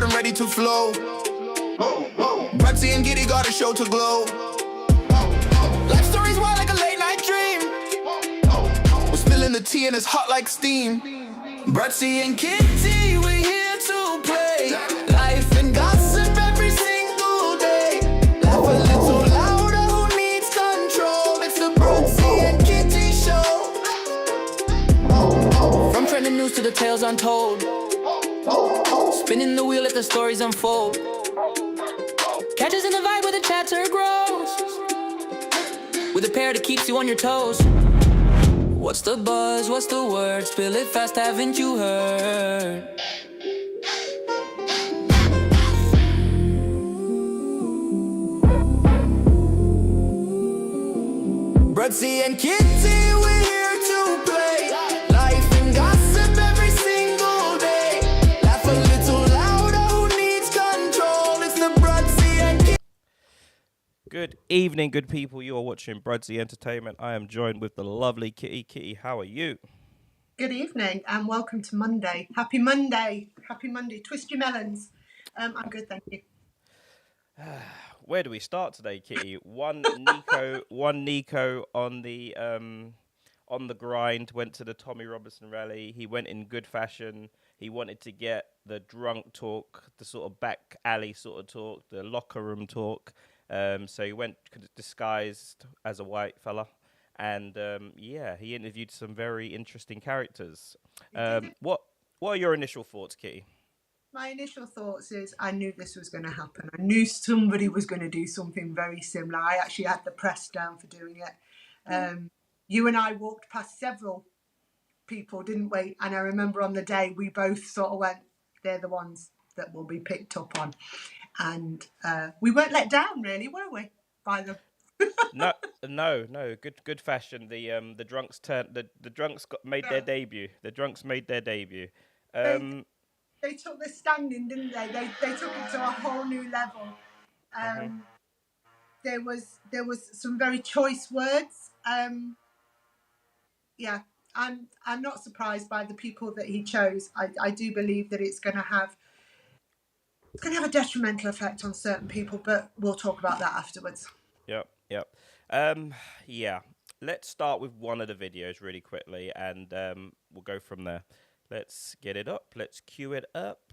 and ready to flow. Brutsy and Giddy got a show to glow. Life stories wild like a late night dream. We're spilling the tea and it's hot like steam. Brutsy and Kitty, we're here to play. Life and gossip every single day. Laugh a little louder, who needs control? It's the Brutsy and Kitty show. From trending news to the tales untold. Spinning the wheel, let the stories unfold. Catch us in the vibe where the chatter grows. With a pair that keeps you on your toes. What's the buzz? What's the word? Spill it fast, haven't you heard? Brutsy and Kitty, we're here to play. Life and gossip every single day. Laugh a little louder, who needs control? It's the Brutsy and Kitty. Good evening, good people. You are watching Brutsy Entertainment. I am joined with the lovely Kitty. Kitty, how are you? Good evening and welcome to Monday. Happy Monday. Happy Monday. Twist your melons. I'm good, thank you. Where do we start today, Kitty? One Nico on the grind, went to the Tommy Robinson rally. He went in good fashion. He wanted to get the drunk talk, the sort of back alley sort of talk, the locker room talk. So he went disguised as a white fella. And he interviewed some very interesting characters. What are your initial thoughts, Kitty? My initial thoughts is I knew this was going to happen. I knew somebody was going to do something very similar. I actually had the press down for doing it. You and I walked past several people, didn't we? And I remember on the day we both sort of went, they're the ones that will be picked up on. And we weren't let down, really, were we? By them. No. Good fashion. The drunks made their debut. The drunks made their debut. They took the standing, didn't they? They took it to a whole new level. There was some very choice words. I'm not surprised by the people that he chose. I do believe that it's going to have a detrimental effect on certain people, but we'll talk about that afterwards. Yep. Let's start with one of the videos really quickly, and we'll go from there. Let's get it up. Let's cue it up.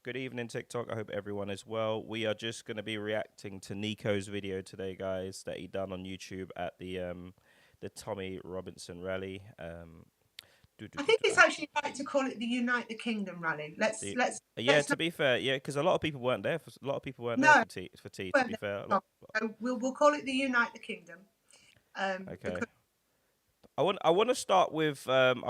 Good evening, TikTok. I hope everyone is well. We are just going to be reacting to NIKO'S video today, guys, that he done on YouTube at the Tommy Robinson rally. I think it's actually right to call it the Unite the Kingdom rally. Let's. To be fair, because a lot of people weren't there. For tea. To be fair, we'll call it the Unite the Kingdom. Okay. I want to start with. Let's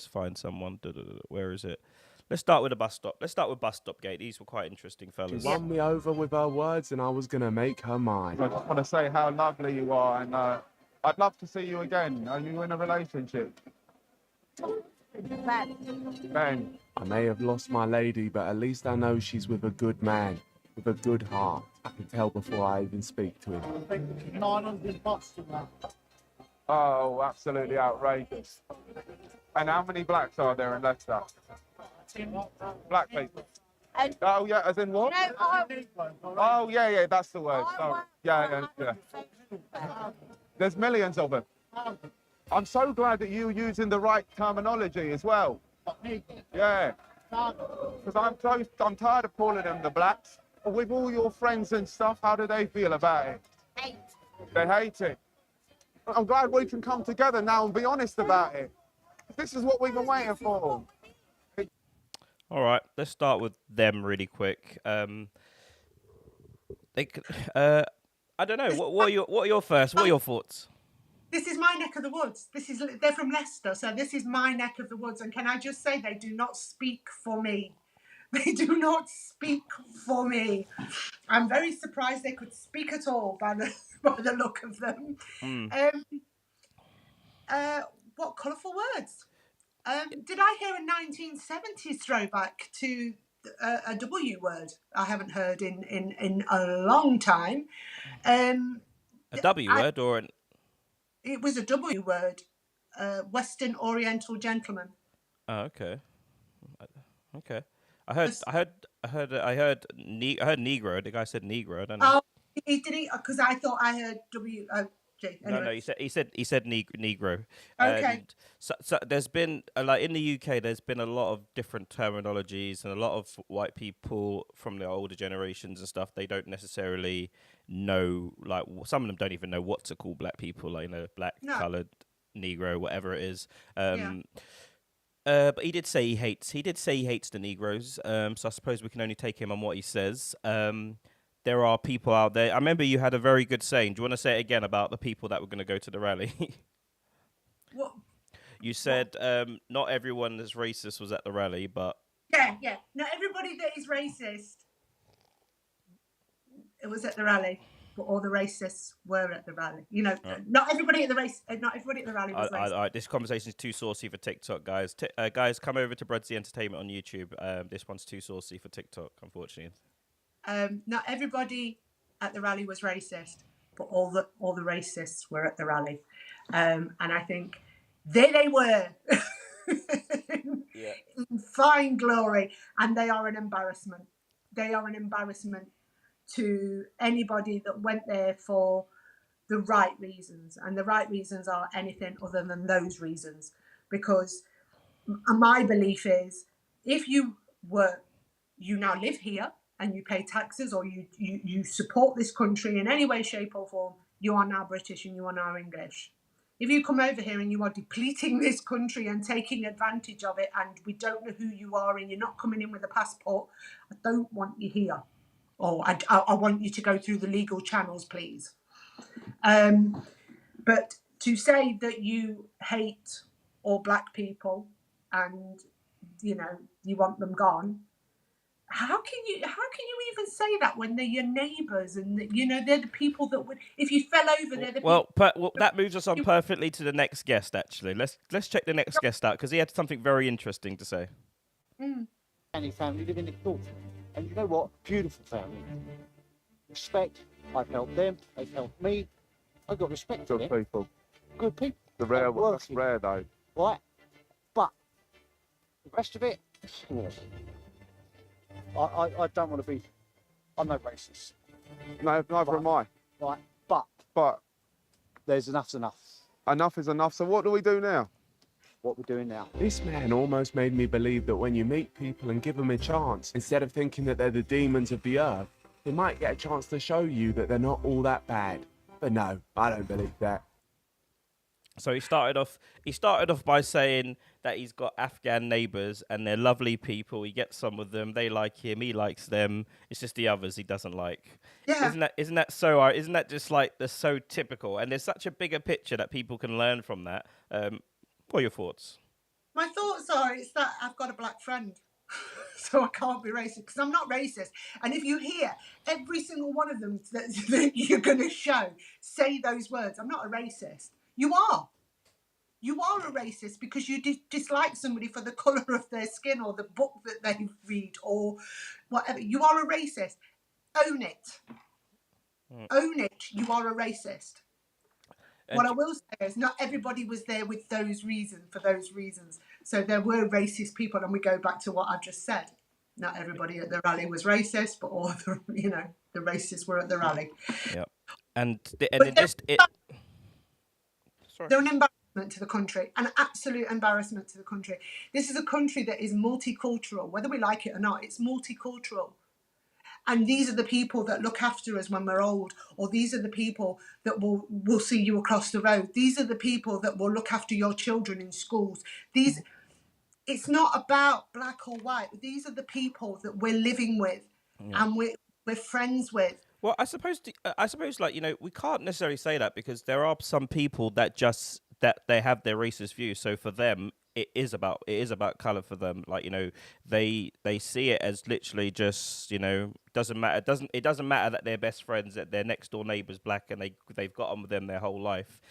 find someone. Where is it? Let's start with the bus stop. Let's start with Bus Stop Gate. These were quite interesting fellas. She won me over with her words, and I was gonna make her mine. I just want to say how lovely you are, and I'd love to see you again. Are you in a relationship? Ben. I may have lost my lady, but at least I know she's with a good man, with a good heart. I can tell before I even speak to him. I think 900 bucks to that. Oh, absolutely outrageous. And how many blacks are there in Leicester? Black people. Oh, yeah, as in what? Oh, yeah, that's the word. Oh, yeah. There's millions of them. I'm so glad that you're using the right terminology as well. Yeah. Because I'm tired of calling them the blacks. With all your friends and stuff, how do they feel about it? Hate. They hate it. I'm glad we can come together now and be honest about it. This is what we've been waiting for. All right, let's start with them really quick. I don't know. What are your first? What are your thoughts? This is my neck of the woods. They're from Leicester, so this is my neck of the woods. And can I just say, they do not speak for me. They do not speak for me. I'm very surprised they could speak at all by the look of them. What colourful words. Did I hear a 1970s throwback to a W word I haven't heard in a long time? A W word or an... It was a W word. Western Oriental gentleman. Oh, okay. Okay. I heard Negro. The guy said Negro. I don't know. Oh, he did it because I thought I heard WOJ. No, Anyway, no. He said Negro, okay. and so there's been like in the UK, there's been a lot of different terminologies, and a lot of white people from the older generations and stuff. They don't necessarily know, like some of them don't even know what to call black people, like black, No, coloured, Negro, whatever it is. yeah. But he did say he hates. He did say he hates the Negroes. So I suppose we can only take him on what he says. There are people out there. I remember you had a very good saying. Do you want to say it again about the people that were going to go to the rally? What? You said not everyone that's racist was at the rally, but Yeah. Not everybody that is racist. It was at the rally, but all the racists were at the rally. Not everybody at the rally was racist. this conversation is too saucy for TikTok, guys. Guys, come over to Breadsy Entertainment on YouTube. This one's too saucy for TikTok, unfortunately. Not everybody at the rally was racist, but all the racists were at the rally, and I think there they were, Yeah. in fine glory, and they are an embarrassment. They are an embarrassment to anybody that went there for the right reasons, and the right reasons are anything other than those reasons. Because my belief is, if you now live here and you pay taxes, or you support this country in any way, shape or form, you are now British and you are now English. If you come over here and you are depleting this country and taking advantage of it, and we don't know who you are and you're not coming in with a passport, I don't want you here. Or I want you to go through the legal channels, please. But to say that you hate all black people and you want them gone, how can you even say that when they're your neighbours and they're the people that would, if you fell over, they're the Well, that moves us on perfectly to the next guest. Actually, let's check the next guest out because he had something very interesting to say. Family living in North. And you know what? Beautiful family. Respect. I've helped them. They've helped me. I've got respect for Good them. people. Good people. The rare Not one. That's working. rare though. Right? But the rest of it, I don't want to be. I'm no racist. No, neither am I. Right? But there's enough's enough. Enough is enough. So what do we do now? What we're doing now. This man almost made me believe that when you meet people and give them a chance, instead of thinking that they're the demons of the earth, they might get a chance to show you that they're not all that bad. But no, I don't believe that. So he started off by saying that he's got Afghan neighbours and they're lovely people. He gets some of them, they like him, he likes them. It's just the others he doesn't like. Yeah. Isn't that just like the so typical? And there's such a bigger picture that people can learn from that. What are your thoughts? My thoughts are, it's that I've got a black friend, so I can't be racist, because I'm not racist. And if you hear every single one of them that you're going to show say those words, I'm not a racist. You are. You are a racist because you dislike somebody for the colour of their skin or the book that they read or whatever. You are a racist. Own it. Own it. You are a racist. What I will say is not everybody was there with those reasons, for those reasons. So there were racist people, and we go back to what I've just said. Not everybody at the rally was racist, but all the racists were at the rally. Yeah. And Sorry. They're an embarrassment to the country, an absolute embarrassment to the country. This is a country that is multicultural, whether we like it or not. It's multicultural. And these are the people that look after us when we're old, or these are the people that will see you across the road. These are the people that will look after your children in schools. It's not about black or white. These are the people that we're living with, and we're friends with. Well, I suppose we can't necessarily say that because there are some people that they have their racist views. So for them, it is about color for them. Like, they see it as literally just, doesn't matter. It doesn't matter that they're best friends, that their next door neighbor's black and they've got on with them their whole life.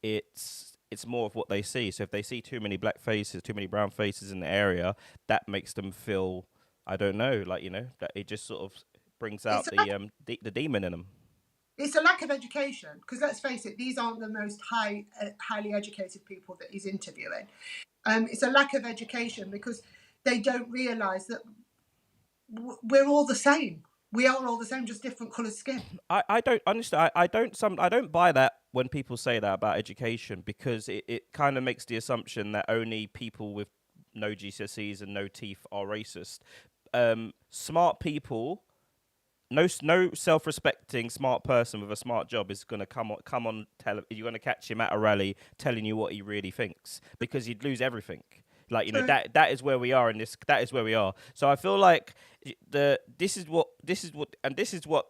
It's more of what they see. So if they see too many black faces, too many brown faces in the area, that makes them feel, I don't know, that it just sort of brings out the demon in them. It's a lack of education, because let's face it, these aren't the most highly educated people that he's interviewing. It's a lack of education because they don't realise that we're all the same. We are all the same, just different coloured skin. I don't understand. I don't buy that when people say that about education, because it kind of makes the assumption that only people with no GCSEs and no teeth are racist. Smart people, no self-respecting smart person with a smart job is gonna come on you're gonna catch him at a rally telling you what he really thinks, because you'd lose everything. Like, you know, that is where we are in this. That is where we are. So I feel like this is what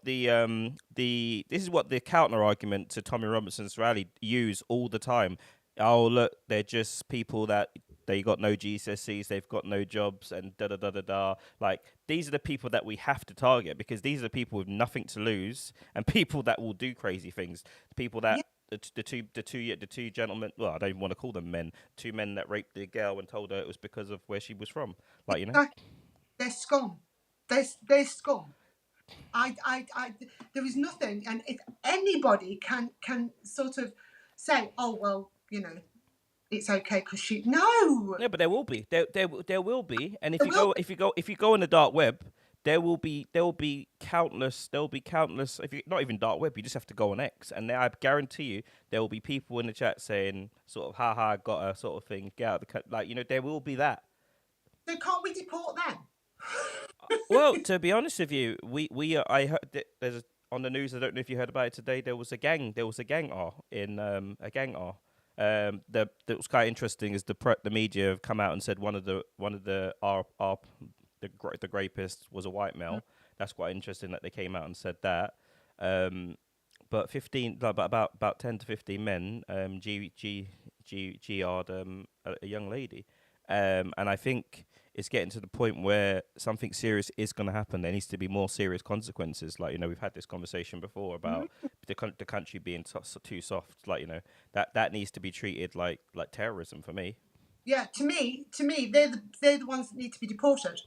the counter argument to Tommy Robinson's rally use all the time. Oh, look, they're just people that they got no GCSEs, they've got no jobs, and da da da da da. Like, these are the people that we have to target, because these are the people with nothing to lose and people that will do crazy things. The people that the two gentlemen. Well, I don't even want to call them men. Two men that raped the girl and told her it was because of where she was from. Like, you know, they're scum. They're scum. There is nothing, and if anybody can sort of say, oh well, you know, it's okay because she no. Yeah, but there will be. There will be. And if you go on the dark web, there will be countless. If you not even dark web, you just have to go on X, and I guarantee you there will be people in the chat saying sort of, "Ha, got a sort of thing. Get out of the like, you know, there will be that." So can't we deport them? Well, to be honest with you, I heard there's on the news. I don't know if you heard about it today. There was a gang R in a gang R. That was quite interesting. Is the media have come out and said one of the rapists was a white male. That's quite interesting that they came out and said that. But about 10 to 15 men GR'd a young lady, and I think it's getting to the point where something serious is going to happen. There needs to be more serious consequences. Like, you know, we've had this conversation before about the country being too soft. Like, you know, that needs to be treated like terrorism for me. Yeah, to me, they're the ones that need to be deported.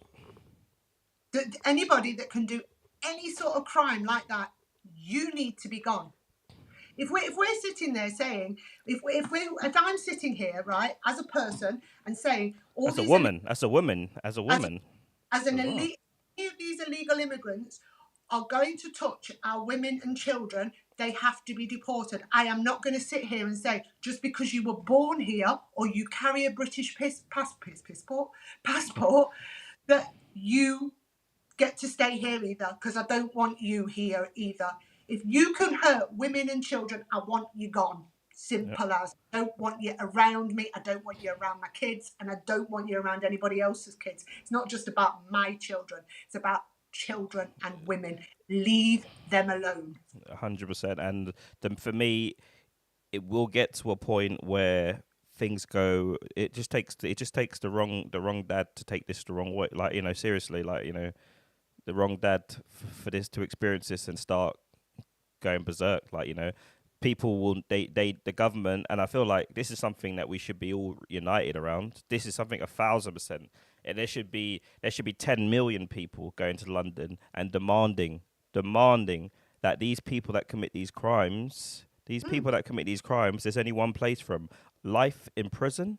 Anybody that can do any sort of crime like that, you need to be gone. If we're sitting there saying, if I'm sitting here, right, as a person and saying all as these a woman, as an elite, any of these illegal immigrants are going to touch our women and children, they have to be deported. I am not going to sit here and say just because you were born here or you carry a British passport that you get to stay here either, because I don't want you here either. If you can hurt women and children, I want you gone. Simple as. I don't want you around me. I don't want you around my kids, and I don't want you around anybody else's kids. It's not just about my children. It's about children and women. Leave them alone. 100%. And for me, it will get to a point where things go. It just takes the wrong dad to take this the wrong way. Like, you know, seriously, like, you know, the wrong dad for this to experience this and start going berserk. Like, you know, people will the government, and I feel like this is something that we should be all united around. This is something 1,000%, and there should be 10 million people going to London and demanding that these people that commit these crimes, there's only one place for them: life in prison,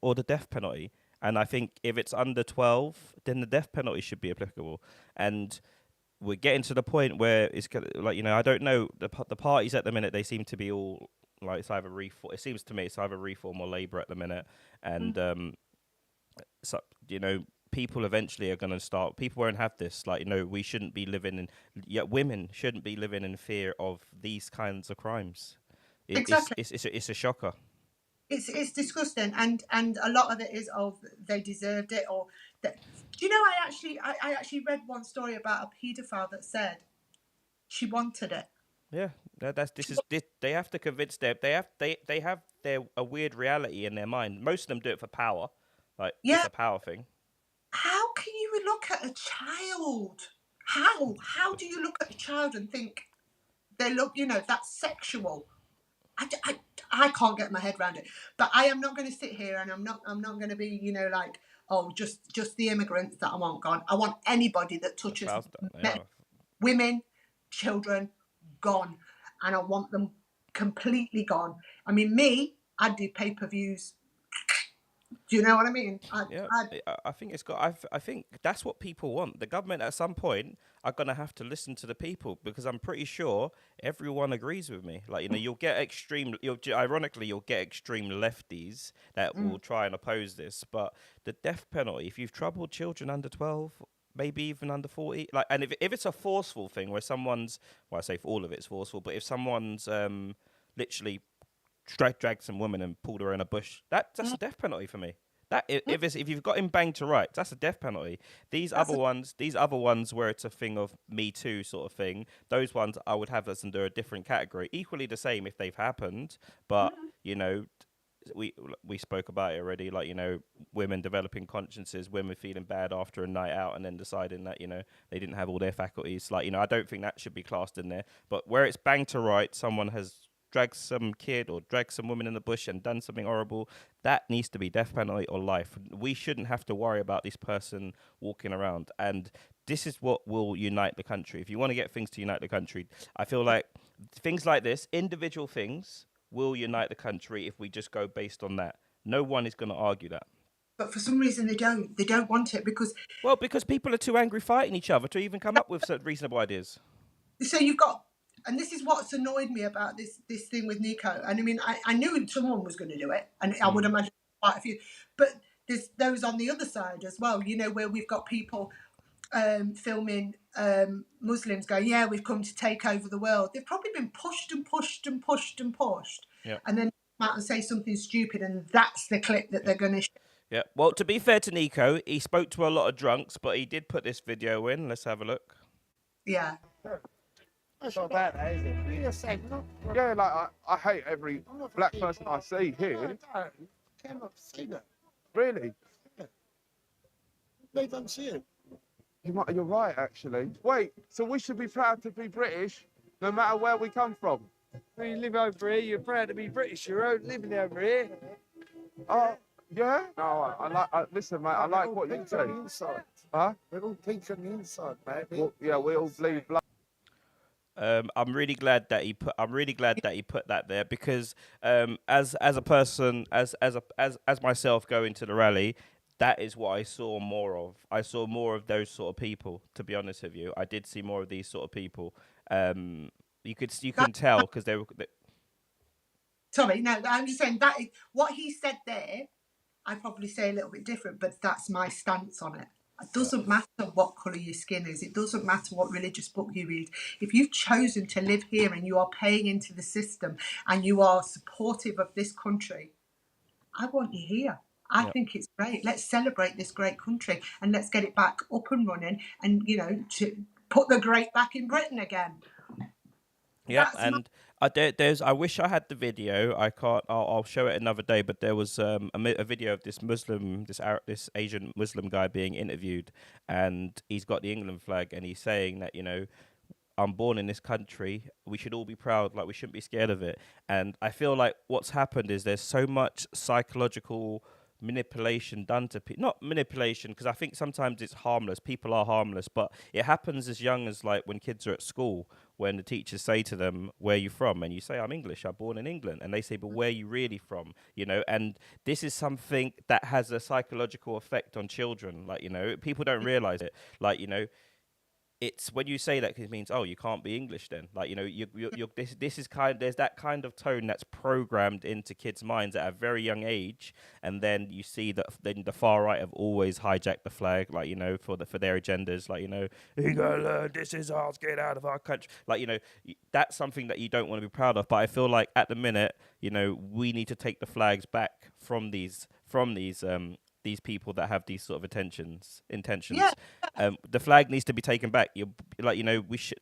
or the death penalty. And I think if it's under 12, then the death penalty should be applicable. And we're getting to the point where it's like, you know, I don't know, the parties at the minute, they seem to be all like, it's either reform. It seems to me it's either reform or Labour at the minute. And so, you know, people eventually are going to start. People won't have this. Like, you know, we shouldn't be living in. Women shouldn't be living in fear of these kinds of crimes. Exactly. It's a shocker. It's disgusting, and a lot of it is they deserved it, or that. Do you know, I actually read one story about a paedophile that said she wanted it. Yeah, they have to convince they have a weird reality in their mind. Most of them do it for power, like it's a power thing. How can you look at a child? How do you look at a child and think they look, you know, that's sexual? I can't get my head around it. But I am not going to sit here and I'm not going to be, you know, like, oh, just the immigrants that I want gone. I want anybody that touches women, children gone, and I want them completely gone. I mean, I'd do pay-per-views. Do you know what I mean? Yeah, I think it's got. I think that's what people want. The government at some point are gonna have to listen to the people, because I'm pretty sure everyone agrees with me. Like, you'll get extreme. Ironically, you'll get extreme lefties that will try and oppose this. But the death penalty, if you've troubled children under 12, maybe even under 40, like, and if it's a forceful thing where someone's, well, I say for all of it's forceful, but if someone's literally dragged some woman and pulled her in a bush, that's a death penalty for me. That if you've got him banged to rights, that's a death penalty. These other ones where it's a thing of Me Too sort of thing, those ones I would have as under a different category. Equally the same if they've happened, but we spoke about it already. Like, women developing consciences, women feeling bad after a night out and then deciding that they didn't have all their faculties. Like, I don't think that should be classed in there. But where it's banged to rights, someone has dragged some kid or dragged some woman in the bush and done something horrible, that needs to be death penalty or life. We shouldn't have to worry about this person walking around. And this is what will unite the country. If you want to get things to unite the country, I feel like things like this, individual things, will unite the country if we just go based on that. No one is going to argue that. But for some reason they don't want it, because people are too angry fighting each other to even come up with reasonable ideas. So you've got, and this is what's annoyed me about this thing with Nico. And I mean, I knew someone was going to do it, and I would imagine quite a few. But there's those on the other side as well, where we've got people filming Muslims going, yeah, we've come to take over the world. They've probably been pushed and pushed and pushed and pushed. Yeah. And then come out and say something stupid, and that's the clip that they're going to show. Yeah. Well, to be fair to Nico, he spoke to a lot of drunks, but he did put this video in. Let's have a look. Yeah. That's not bad, is it? Yeah, like I hate every black person I see here. I cannot see that. Really? They don't see it. You're right, actually. Wait, so we should be proud to be British, no matter where we come from? When you live over here, you're proud to be British. You're living over here. Oh, yeah? No, listen, mate, I like what you say. Inside. Huh? We're all pink on the inside, mate. Well, yeah, we all bleed blood. I'm really glad that he put that there, because as a person, as myself going to the rally, that is what I saw more of. I saw more of those sort of people. To be honest with you, I did see more of these sort of people. You can tell because they were. Sorry, no, I'm just saying that what he said there. I probably say a little bit different, but that's my stance on it. It doesn't matter what colour your skin is. It doesn't matter what religious book you read. If you've chosen to live here and you are paying into the system and you are supportive of this country, I want you here. I think it's great. Let's celebrate this great country and let's get it back up and running, and to put the great back in Britain again. Yeah, and I wish I had the video. I can't. I'll show it another day. But there was a video of this this Asian Muslim guy being interviewed, and he's got the England flag, and he's saying that I'm born in this country. We should all be proud. Like, we shouldn't be scared of it. And I feel like what's happened is there's so much psychological manipulation done to people. Not manipulation, because I think sometimes it's harmless. People are harmless, but it happens as young as like when kids are at school, when the teachers say to them, where are you from? And you say, I'm English, I'm born in England. And they say, but where are you really from? And this is something that has a psychological effect on children. Like, people don't realize it. Like, it's when you say that, it means, oh, you can't be English then. Like, this is there's that kind of tone that's programmed into kids' minds at a very young age. And then you see that then the far right have always hijacked the flag, like, for their agendas. Like, you gotta learn, this is ours, get out of our country. Like, that's something that you don't want to be proud of. But I feel like at the minute, we need to take the flags back from these people that have these sort of intentions. Yeah. The flag needs to be taken back. We should.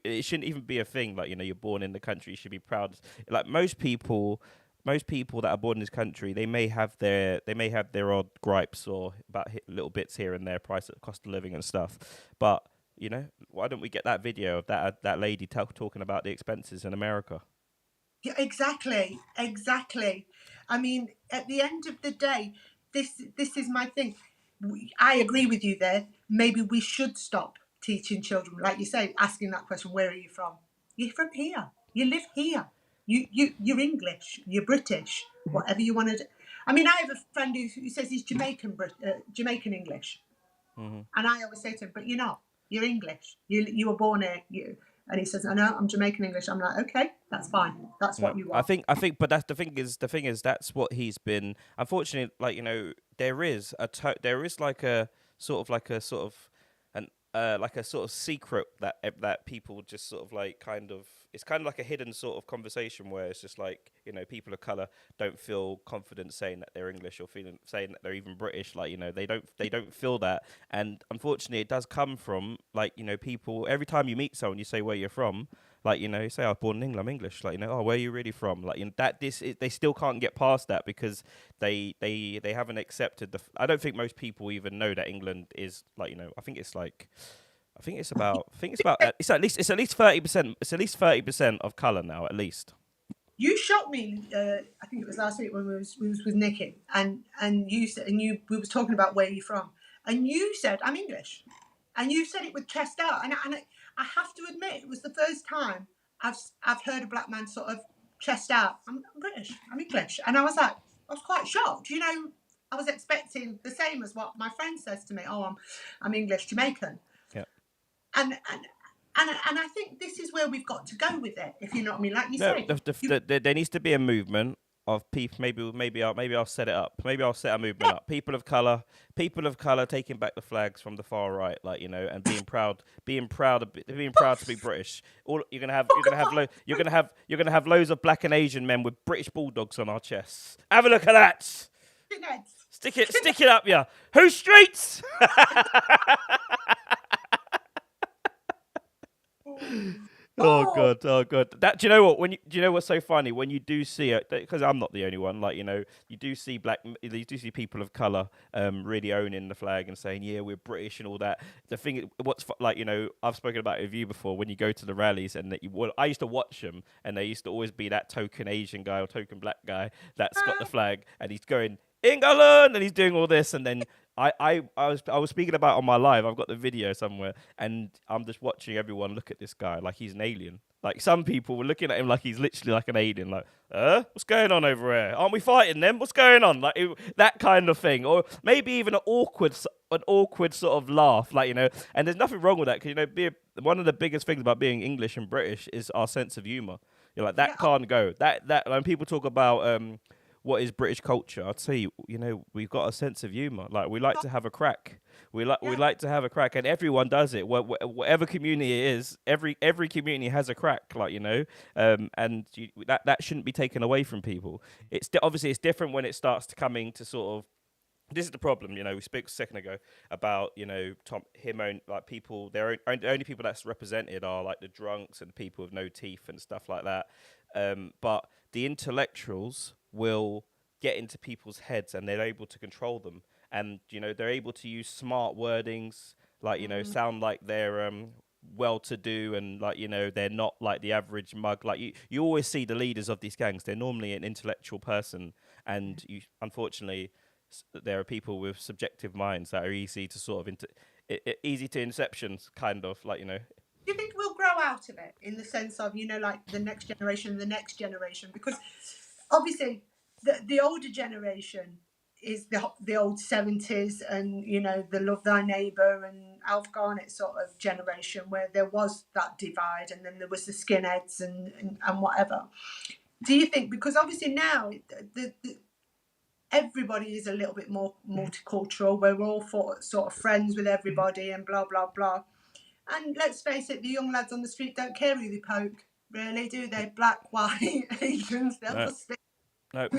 It shouldn't even be a thing. Like, you're born in the country, you should be proud. Like, most people that are born in this country, they may have their odd gripes or about little bits here and there, cost of living and stuff. But why don't we get that video of that lady talking about the expenses in America? Yeah, exactly. I mean, at the end of the day, this is my thing. I agree with you there. Maybe we should stop teaching children, like you say, asking that question, where are you from? You're from here. You live here. You're English. You're British. Whatever you want to do. I mean, I have a friend who says he's Jamaican English. Mm-hmm. And I always say to him, but you're not. You're English. You were born here. And he says, I know, I'm Jamaican English. I'm like, okay, that's fine. That's what you are. I think, but that's the thing is that's what he's been. Unfortunately, like, you know, there is like a sort of an like a sort of secret that people just sort of like it's kind of like a hidden sort of conversation where it's just like, you know, people of color don't feel confident saying that they're English or saying that they're even British. Like, you know, they don't feel that, and unfortunately, it does come from, like, you know, people. Every time you meet someone, you say where you're from. Like, you know, you say, I was born in England, I'm English. Like, you know, oh, where are you really from? Like, you know, they still can't get past that because they haven't accepted I don't think most people even know that England is, like, you know, I think it's about it's at least 30%. It's at least 30% of colour now, at least. You shocked me. I think it was last week when we was with Nikki, and you said, we was talking about where you're from, and you said I'm English, and you said it with chest out, and I have to admit it was the first time I've heard a black man sort of chest out. I'm British. I'm English, and I was quite shocked. You know, I was expecting the same as what my friend says to me. Oh, I'm English Jamaican. Yeah. And I think this is where we've got to go with it, if you know what I mean. Like you say, there needs to be a movement of people. Maybe I'll set it up. Maybe I'll set a movement up. People of color taking back the flags from the far right, like, you know, and being proud to be British. You're gonna have loads of black and Asian men with British bulldogs on our chests. Have a look at that. Stick it up, yeah. Who streets? Oh god. That, do you know what? Do you know what's so funny when you do see it? Because I'm not the only one. Like, you know, you do see people of color really owning the flag and saying, yeah, we're British and all that. The thing, like, you know, I've spoken about it with you before. When you go to the rallies and I used to watch them, and there used to always be that token Asian guy or token black guy that's got the flag, and he's going England, and he's doing all this, and then I was speaking about on my live. I've got the video somewhere, and I'm just watching everyone look at this guy like he's an alien. Like, some people were looking at him like he's literally like an alien. Like, what's going on over here? Aren't we fighting them? What's going on? Like, that kind of thing, or maybe even an awkward sort of laugh. Like, you know, and there's nothing wrong with that, because, you know, one of the biggest things about being English and British is our sense of humour. You're like, that can't go. That when people talk about what is British culture, I'd say, you know, we've got a sense of humour. Like, we like to have a crack. We like to have a crack, and everyone does it. Whatever community it is, every community has a crack. Like, you know, and that shouldn't be taken away from people. Obviously it's different when it starts to coming to sort of. This is the problem, you know. We spoke a second ago about, you know, like, people. The only people that's represented are like the drunks and the people with no teeth and stuff like that. But the intellectuals will get into people's heads, and they're able to control them. And, you know, they're able to use smart wordings, like, you know, sound like they're well-to-do, and, like, you know, they're not like the average mug. Like, you always see the leaders of these gangs. They're normally an intellectual person, and unfortunately, there are people with subjective minds that are easy to sort of easy to inceptions, kind of, like, you know. Do you think we'll grow out of it, in the sense of, you know, like the next generation, because obviously the older generation is the old 70s, and, you know, the Love Thy Neighbour and Alf Garnett sort of generation, where there was that divide, and then there was the skinheads and whatever. Do you think, because obviously now everybody is a little bit more multicultural, where we're all sort of friends with everybody and blah blah blah, and let's face it, the young lads on the street don't care who they poke, really, do they? Black, white, Asians, they'll just stick. No,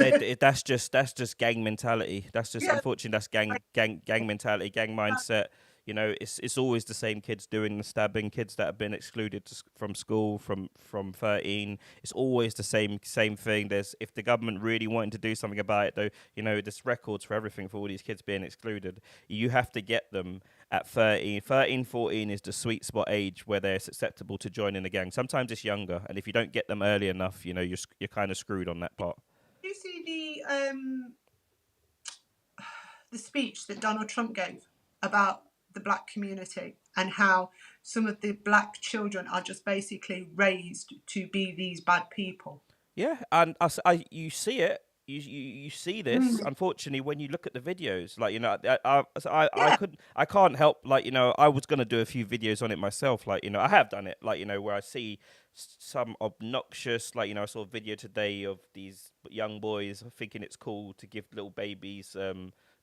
that's just gang mentality. That's just, unfortunately, that's gang mentality, gang mindset. You know, it's always the same kids doing the stabbing, kids that have been excluded from school from 13. It's always the same thing. If the government really wanted to do something about it, though, you know, there's records for everything for all these kids being excluded. You have to get them at 13. 13, 14 is the sweet spot age where they're susceptible to joining a gang. Sometimes it's younger, and if you don't get them early enough, you know, you're kind of screwed on that part. Do you see the speech that Donald Trump gave about the black community, and how some of the black children are just basically raised to be these bad people. Yeah, and you see it. You see this. Mm. Unfortunately, when you look at the videos, like, you know, I Yeah. couldn't, I can't help, like, you know, I was gonna do a few videos on it myself, like, you know, I have done it, like, you know, where I see some obnoxious, like, you know, I saw a video today of these young boys thinking it's cool to give little babies,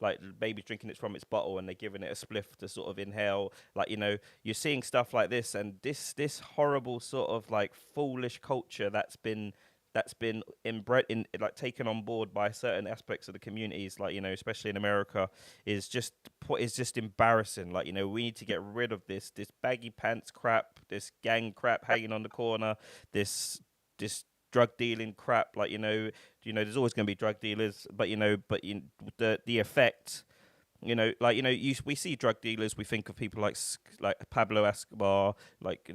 like babies drinking it from its bottle and they're giving it a spliff to sort of inhale, like, you know, you're seeing stuff like this, and this horrible sort of like foolish culture that's been inbred in, like, taken on board by certain aspects of the communities, like, you know, especially in America, is just embarrassing. Like, you know, we need to get rid of this baggy pants crap, this gang crap hanging on the corner, this drug dealing crap. Like, there's always going to be drug dealers, but the effect. We see drug dealers. We think of people like Pablo Escobar. Like,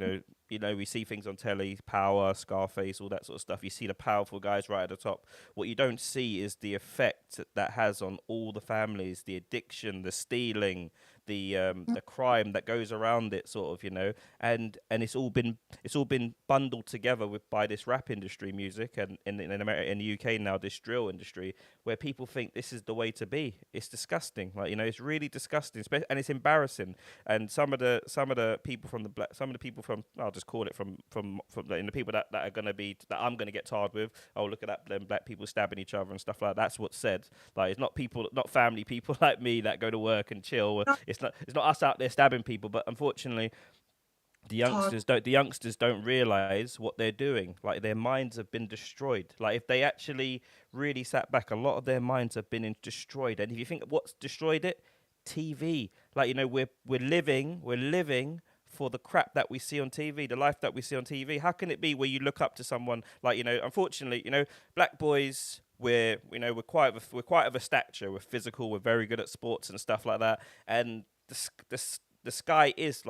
we see things on telly, Power, Scarface, all that sort of stuff. You see the powerful guys right at the top. What you don't see is the effect that has on all the families, the addiction, the stealing, the crime that goes around it, sort of, and it's all been bundled together by this rap industry music, and in America, in the UK now, this drill industry, where people think this is the way to be. It's disgusting, like, it's really disgusting, and it's embarrassing. And some of the people from I'll just call it the people that are gonna be, that I'm gonna get tarred with. Oh, look at that, them black people stabbing each other and stuff like that. That's what's said. Like, it's not people, not family people like me that go to work and chill. It's not us out there stabbing people, but unfortunately, the youngsters don't realize what they're doing. Like, their minds have been destroyed. Like, if they actually really sat back, a lot of their minds have been destroyed. And if you think what's destroyed it, TV. Like, we're living for the crap that we see on TV, the life that we see on TV. How can it be where you look up to someone like, unfortunately, black boys, we're quite of a stature, we're physical, we're very good at sports and stuff like that, and the sky is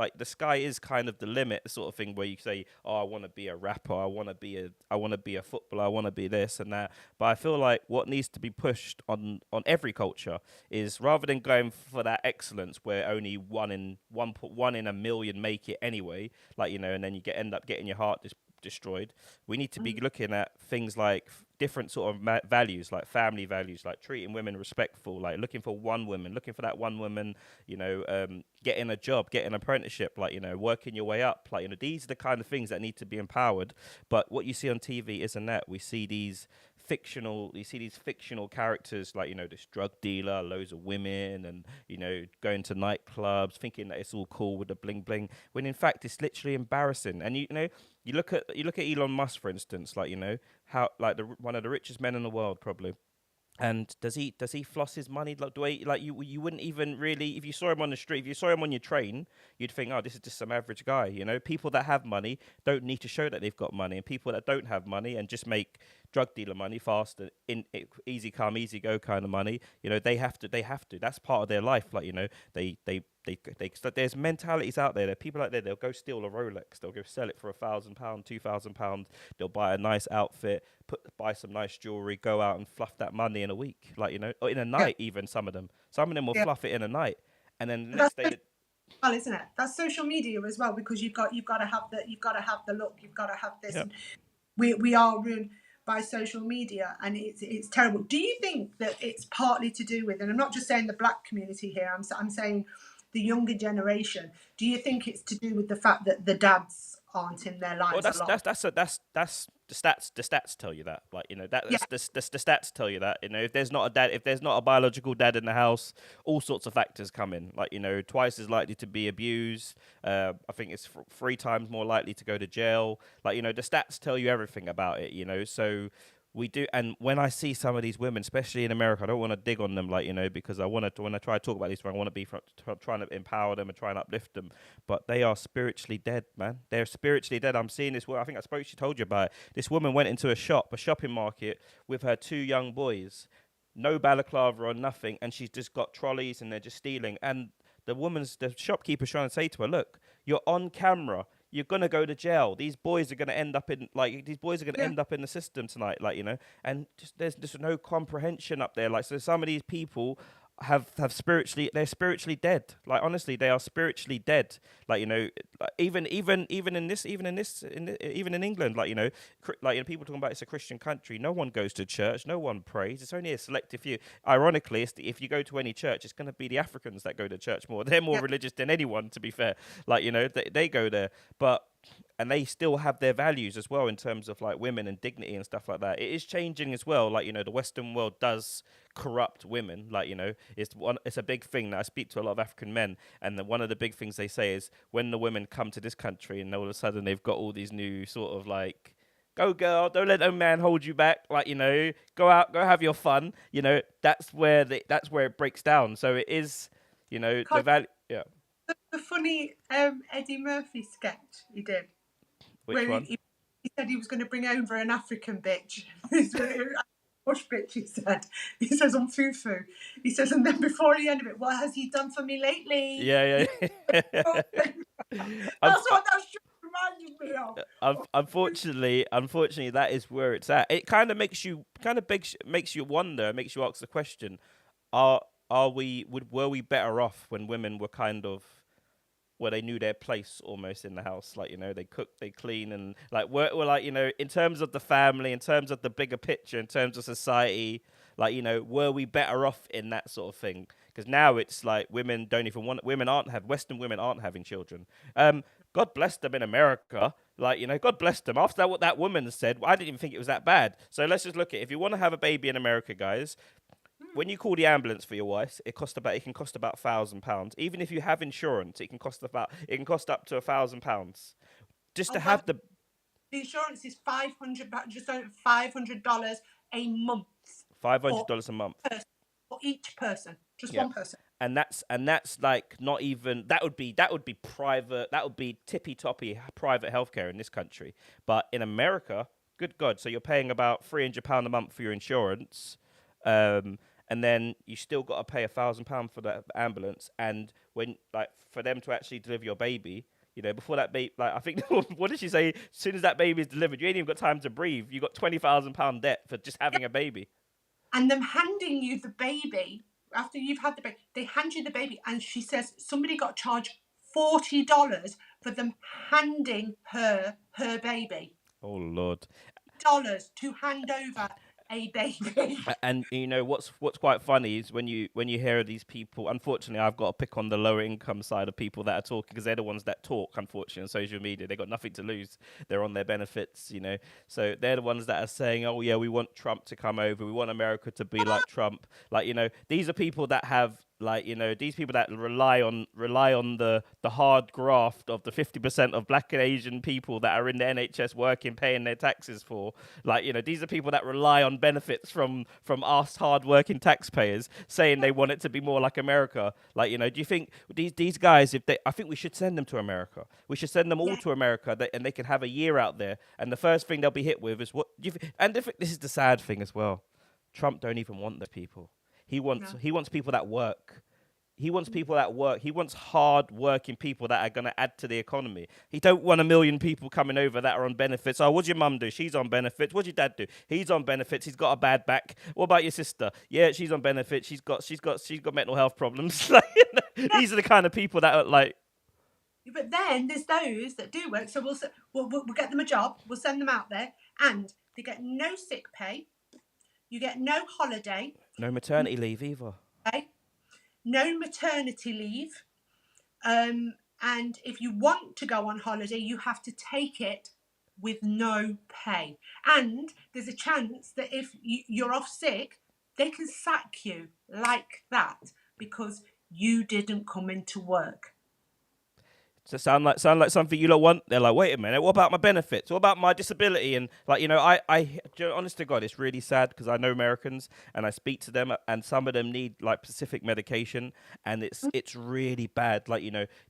kind of the limit, the sort of thing where you say, oh, I want to be a rapper, I want to be a footballer, I want to be this and that. But I feel like what needs to be pushed on every culture is, rather than going for that excellence where only one in a million make it anyway, like, and then you end up getting your heart destroyed. We need to be looking at things like different sort of values, like family values, like treating women respectful, like looking for that one woman, getting a job, getting an apprenticeship, like, working your way up, like, these are the kind of things that need to be empowered. But what you see on TV isn't that. We see these fictional characters, like, this drug dealer, loads of women, and, going to nightclubs thinking that it's all cool with the bling bling, when in fact it's literally embarrassing. And you look at Elon Musk, for instance, like, how, like, one of the richest men in the world, probably. And does he floss his money? Like, you wouldn't even really, if you saw him on the street, if you saw him on your train, you'd think, oh, this is just some average guy. People that have money don't need to show that they've got money, and people that don't have money and just make drug dealer money, fast, easy come, easy go kind of money, they have to. That's part of their life. Like, they there's mentalities out there. There are people out there, they'll go steal a Rolex, they'll go sell it for £1,000, £2,000. They'll buy a nice outfit, buy some nice jewelry, go out and fluff that money in a week, like, or in a night. Even some of them will fluff it in a night, and then the next day. Well, isn't it? That's social media as well, because you've got to have the look, you've got to have this. Yeah. And we are ruined by social media, and it's terrible. Do you think that it's partly to do with, and I'm not just saying the black community here, I'm saying the younger generation. Do you think it's to do with the fact that the dads aren't in their lives a lot? That's the stats. The stats tell you that. Like, the stats tell you that. If there's not a dad, if there's not a biological dad in the house, all sorts of factors come in. Like, twice as likely to be abused. I think it's 3 times more likely to go to jail. Like, the stats tell you everything about it. So we do. And when I see some of these women, especially in America, I don't want to dig on them, like, because when I try to talk about these, I want to be trying to empower them and try and uplift them. But they are spiritually dead, man. They're spiritually dead. I'm seeing this. I think she told you about it. This woman went into a shopping market with her 2 young boys, no balaclava or nothing, and she's just got trolleys and they're just stealing. And the shopkeeper's trying to say to her, look, you're on camera. You're gonna go to jail. These boys are gonna end up in end up in the system tonight, like, and there's no comprehension up there. Like, so some of these people have spiritually, they're spiritually dead. Like honestly, they are spiritually dead. Like like, even in England, like people talking about it's a Christian country. No one goes to church. No one prays. It's only a selective few. Ironically, if you go to any church, it's going to be the Africans that go to church more. They're more religious than anyone, to be fair. Like they go there, but. And they still have their values as well in terms of like women and dignity and stuff like that. It is changing as well. Like, the Western world does corrupt women. Like, it's a big thing that I speak to a lot of African men. And one of the big things they say is when the women come to this country and all of a sudden they've got all these new sort of like, go girl, don't let no man hold you back. Like, go out, go have your fun. That's where it breaks down. So it is, the value. Yeah. The funny Eddie Murphy sketch he did. Which one? He said he was going to bring over an African bitch. Bush bitch, he said. He says, I'm fufu. He says, and then before the end of it, what has he done for me lately? Yeah. That's what that show reminded me of. Unfortunately, that is where it's at. It kind of makes you wonder, makes you ask the question: were we better off when women were kind of, where they knew their place almost in the house? Like, they cook, they clean, and like we're like, in terms of the family, in terms of the bigger picture, in terms of society, like, were we better off in that sort of thing? Because now it's like women don't even want, Western women aren't having children. God bless them in America. Like, God bless them. After what that woman said, I didn't even think it was that bad. So let's just look at, if you want to have a baby in America, guys, when you call the ambulance for your wife, it can cost about £1,000. Even if you have insurance, it can cost up to £1,000 just to have the insurance is $500, just over $500 a month. $500 a month for each person, just one person. And that's like not even, that would be private, that would be tippy toppy private healthcare in this country. But in America, good God, so you're paying about £300 a month for your insurance. And then you still got to pay £1,000 for that ambulance. And when, like, for them to actually deliver your baby, before that baby, like, I think, what did she say? As soon as that baby is delivered, you ain't even got time to breathe. You got £20,000 debt for just having a baby. And them handing you the baby after you've had the baby, they hand you the baby, and she says somebody got charged $40 for them handing her baby. Oh Lord. Dollars to hand over a baby. And what's quite funny is when you hear these people. Unfortunately, I've got to pick on the lower income side of people that are talking, because they're the ones that talk. Unfortunately, on social media, they got nothing to lose. They're on their benefits, So they're the ones that are saying, "Oh yeah, we want Trump to come over. We want America to be like Trump." Like, these are people that have, like, these people that rely on the hard graft of the 50% of black and Asian people that are in the NHS working, paying their taxes for. Like, these are people that rely on benefits from us hard-working taxpayers, saying they want it to be more like America. Like, do you think these guys, I think we should send them to America. We should send them all to America, and they can have a year out there. And the first thing they'll be hit with is what do you think? And this is the sad thing as well. Trump don't even want the people. He wants people that work. He wants people that work. He wants hard-working people that are going to add to the economy. He don't want 1 million people coming over that are on benefits. Oh, what's your mum do? She's on benefits. What's your dad do? He's on benefits. He's got a bad back. What about your sister? Yeah, she's on benefits. She's got mental health problems. These are the kind of people that are like. But then there's those that do work. So we'll get them a job. We'll send them out there, and they get no sick pay. You get no holiday. No maternity leave either. Okay. No maternity leave. And if you want to go on holiday, you have to take it with no pay. And there's a chance that if you're off sick, they can sack you like that because you didn't come into work. Does it sound like something you don't want? They're like, wait a minute, what about my benefits? What about my disability? And like, honest to God, it's really sad because I know Americans and I speak to them, and some of them need like specific medication, and it's really bad. Like,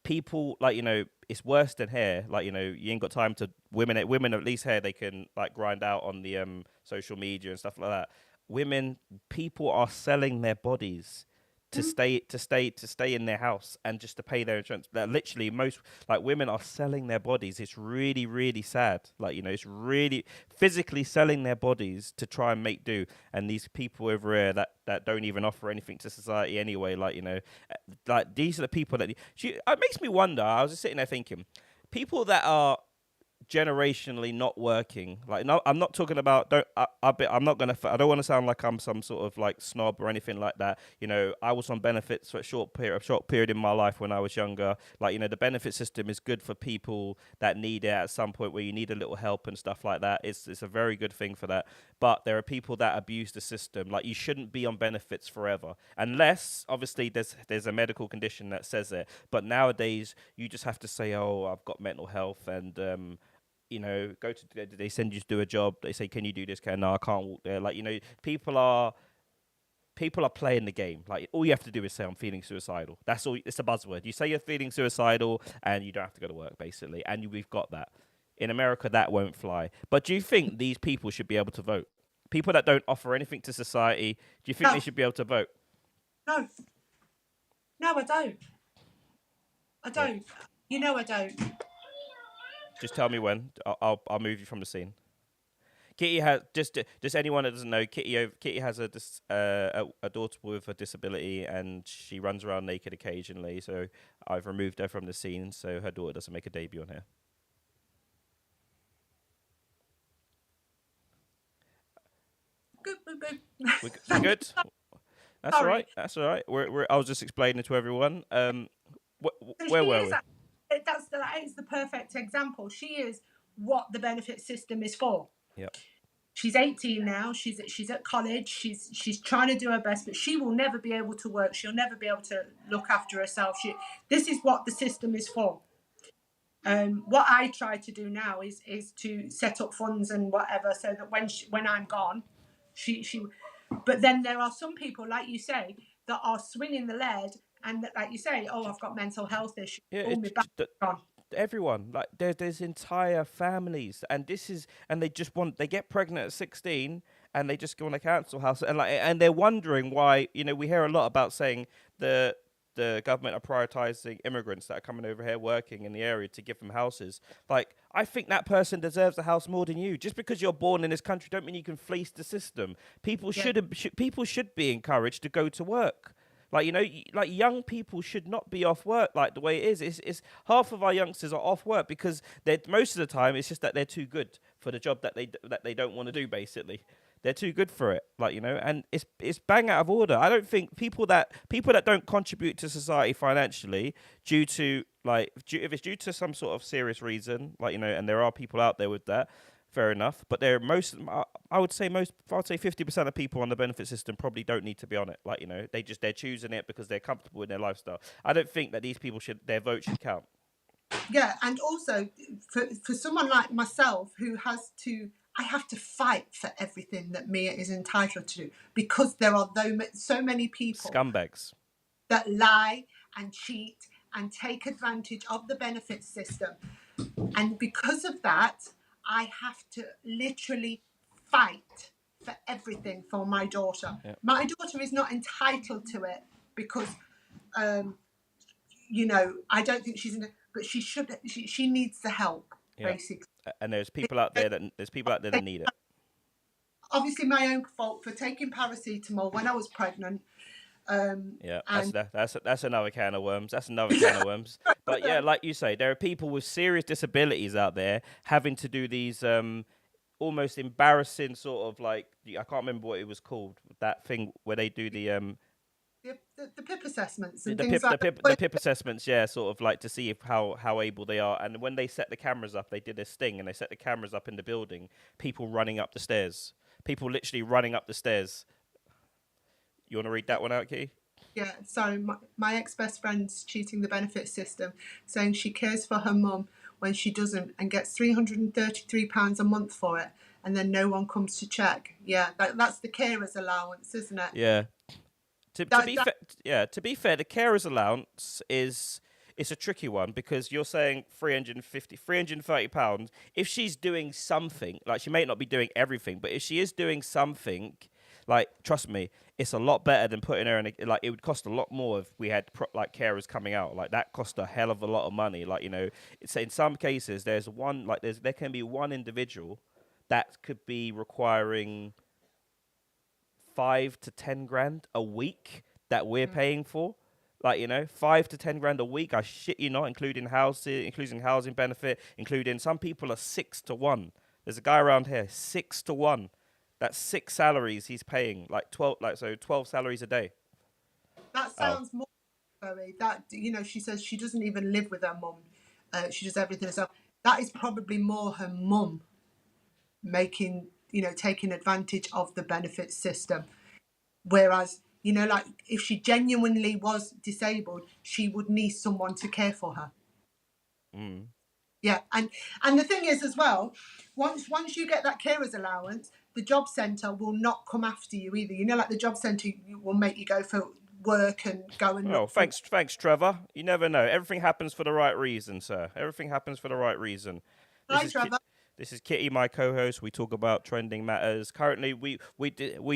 people, like, it's worse than hair. Like, you ain't got time to women at least hair they can like grind out on the social media and stuff like that. People are selling their bodies to stay in their house and just to pay their insurance. That literally most like women are selling their bodies. It's really, really sad. Like, you know, it's really physically selling their bodies to try and make do. And these people over here that don't even offer anything to society anyway, like, you know, like these are the people that it makes me wonder. I was just sitting there thinking, people that are generationally not working, like, no, I'm not talking about, I'm not gonna, I don't want to sound like I'm some sort of like snob or anything like that. You know, I was on benefits for a short period in my life when I was younger. Like, you know, the benefit system is good for people that need it at some point where you need a little help and stuff like that. It's a very good thing for that. But there are people that abuse the system. Like, you shouldn't be on benefits forever, unless obviously there's a medical condition that says it. But nowadays you just have to say, oh, I've got mental health, and you know, they send you to do a job. They say, can you do this? No, I can't walk there. Like, you know, people are playing the game. Like, all you have to do is say, I'm feeling suicidal. That's all. It's a buzzword. You say you're feeling suicidal and you don't have to go to work, basically. And we've got that. In America, that won't fly. But do you think these people should be able to vote? People that don't offer anything to society, do you think they should be able to vote? No. No, I don't. I don't. You know I don't. Just tell me when. I'll move you from the scene. Kitty has just anyone that doesn't know, Kitty has a daughter with a disability, and she runs around naked occasionally. So I've removed her from the scene so her daughter doesn't make a debut on here. Good. We're good. That's all Sorry. right. That's all right. I was just explaining to everyone. Where were we? That is the perfect example. She is what the benefit system is for. Yep. She's 18 now. She's at college. She's trying to do her best, but she will never be able to work. She'll never be able to look after herself. This is what the system is for. What I try to do now is to set up funds and whatever, so that when I'm gone, she. But then there are some people, like you say, that are swinging the lead, and that, like you say, oh, I've got mental health issues. Yeah, everyone, like there's entire families, and they get pregnant at 16 and they just go on a council house, and they're wondering why. You know, we hear a lot about saying the government are prioritizing immigrants that are coming over here working in the area to give them houses. Like, I think that person deserves a house more than you. Just because you're born in this country don't mean you can fleece the system. People should be encouraged to go to work. Like, you know, like young people should not be off work like the way it is. It's half of our youngsters are off work because most of the time it's just that they're too good for the job that they don't want to do. Basically, they're too good for it. Like, you know, and it's bang out of order. I don't think people that don't contribute to society financially if it's due to some sort of serious reason, like, you know, and there are people out there with that. Fair enough, but I would say 50% of people on the benefit system probably don't need to be on it. Like, you know, they're choosing it because they're comfortable in their lifestyle. I don't think that these people their vote should count. Yeah, and also for someone like myself who I have to fight for everything that Mia is entitled to, because there are so many people, scumbags, that lie and cheat and take advantage of the benefit system, and because of that, I have to literally fight for everything for my daughter. Yep. My daughter is not entitled to it because, you know, I don't think but she should. She needs the help, yep. Basically. And there's people out there that need it. Obviously, my own fault for taking paracetamol when I was pregnant. That's another can of worms. But yeah, like you say, there are people with serious disabilities out there having to do these almost embarrassing sort of, like, I can't remember what it was called, that thing where they do the PIP assessments and the PIP assessments, yeah, sort of like to see how able they are. And when they set the cameras up, they did this thing, and they set the cameras up in the building. People running up the stairs. People literally running up the stairs. You want to read that one out, Key? Yeah, so my ex-best friend's cheating the benefit system, saying she cares for her mum when she doesn't, and gets £333 a month for it, and then no one comes to check. Yeah, that's the carer's allowance, isn't it? Yeah. To be fair, the carer's allowance it's a tricky one, because you're saying £330. If she's doing something, like, she may not be doing everything, but if she is doing something, like, trust me, it's a lot better than putting her in a, like, it would cost a lot more if we had like carers coming out. Like, that cost a hell of a lot of money. Like, you know, it's in some cases there can be one individual that could be requiring 5 to 10 grand a week that we're paying for. Like, you know, 5 to 10 grand a week. I shit you not, including housing benefit, including some people are 6 to 1. There's a guy around here, 6 to 1. That's 6 salaries he's paying, like 12 salaries a day. That sounds more, Chloe. That, you know, she says she doesn't even live with her mum. She does everything herself. That is probably more her mum making, you know, taking advantage of the benefit system. Whereas, you know, like, if she genuinely was disabled, she would need someone to care for her. Yeah, and the thing is as well, once you get that carer's allowance, the job centre will not come after you either. You know, like, the job centre will make you go for work and go and Oh, look for... thanks, Trevor. You never know. Everything happens for the right reason, sir. Everything happens for the right reason. Hi, Trevor. This is Kitty, my co-host. We talk about trending matters. Currently, we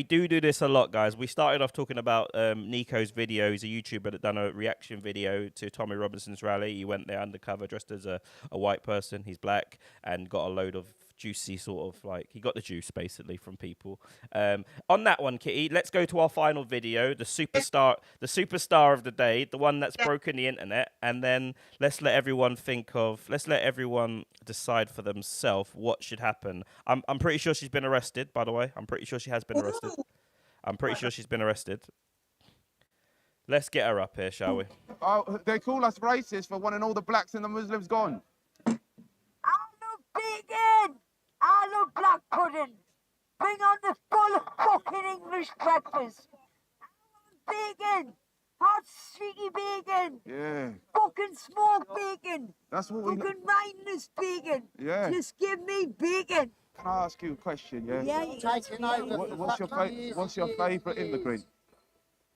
do this a lot, guys. We started off talking about NIKO'S video. He's a YouTuber that done a reaction video to Tommy Robinson's rally. He went there undercover, dressed as a white person. He's black and got a load of juicy sort of, like, he got the juice basically from people. On that one, Kitty, let's go to our final video, the superstar of the day, the one that's broken the internet, and then let's let everyone decide for themselves what should happen. I'm pretty sure she's been arrested, by the way. I'm pretty sure she has been arrested. I'm pretty sure she's been arrested. Let's get her up here, shall we? Oh, they call us racist for wanting all the blacks and the Muslims gone. I love bacon. I love black pudding. Bring on the full fucking English breakfast. I want bacon. Hot, streaky bacon. Yeah. Fucking smoked bacon. That's what we... Fucking mindless bacon. Yeah. Just give me bacon. Can I ask you a question, yeah? Yeah, you Taking over. What's your favourite immigrant?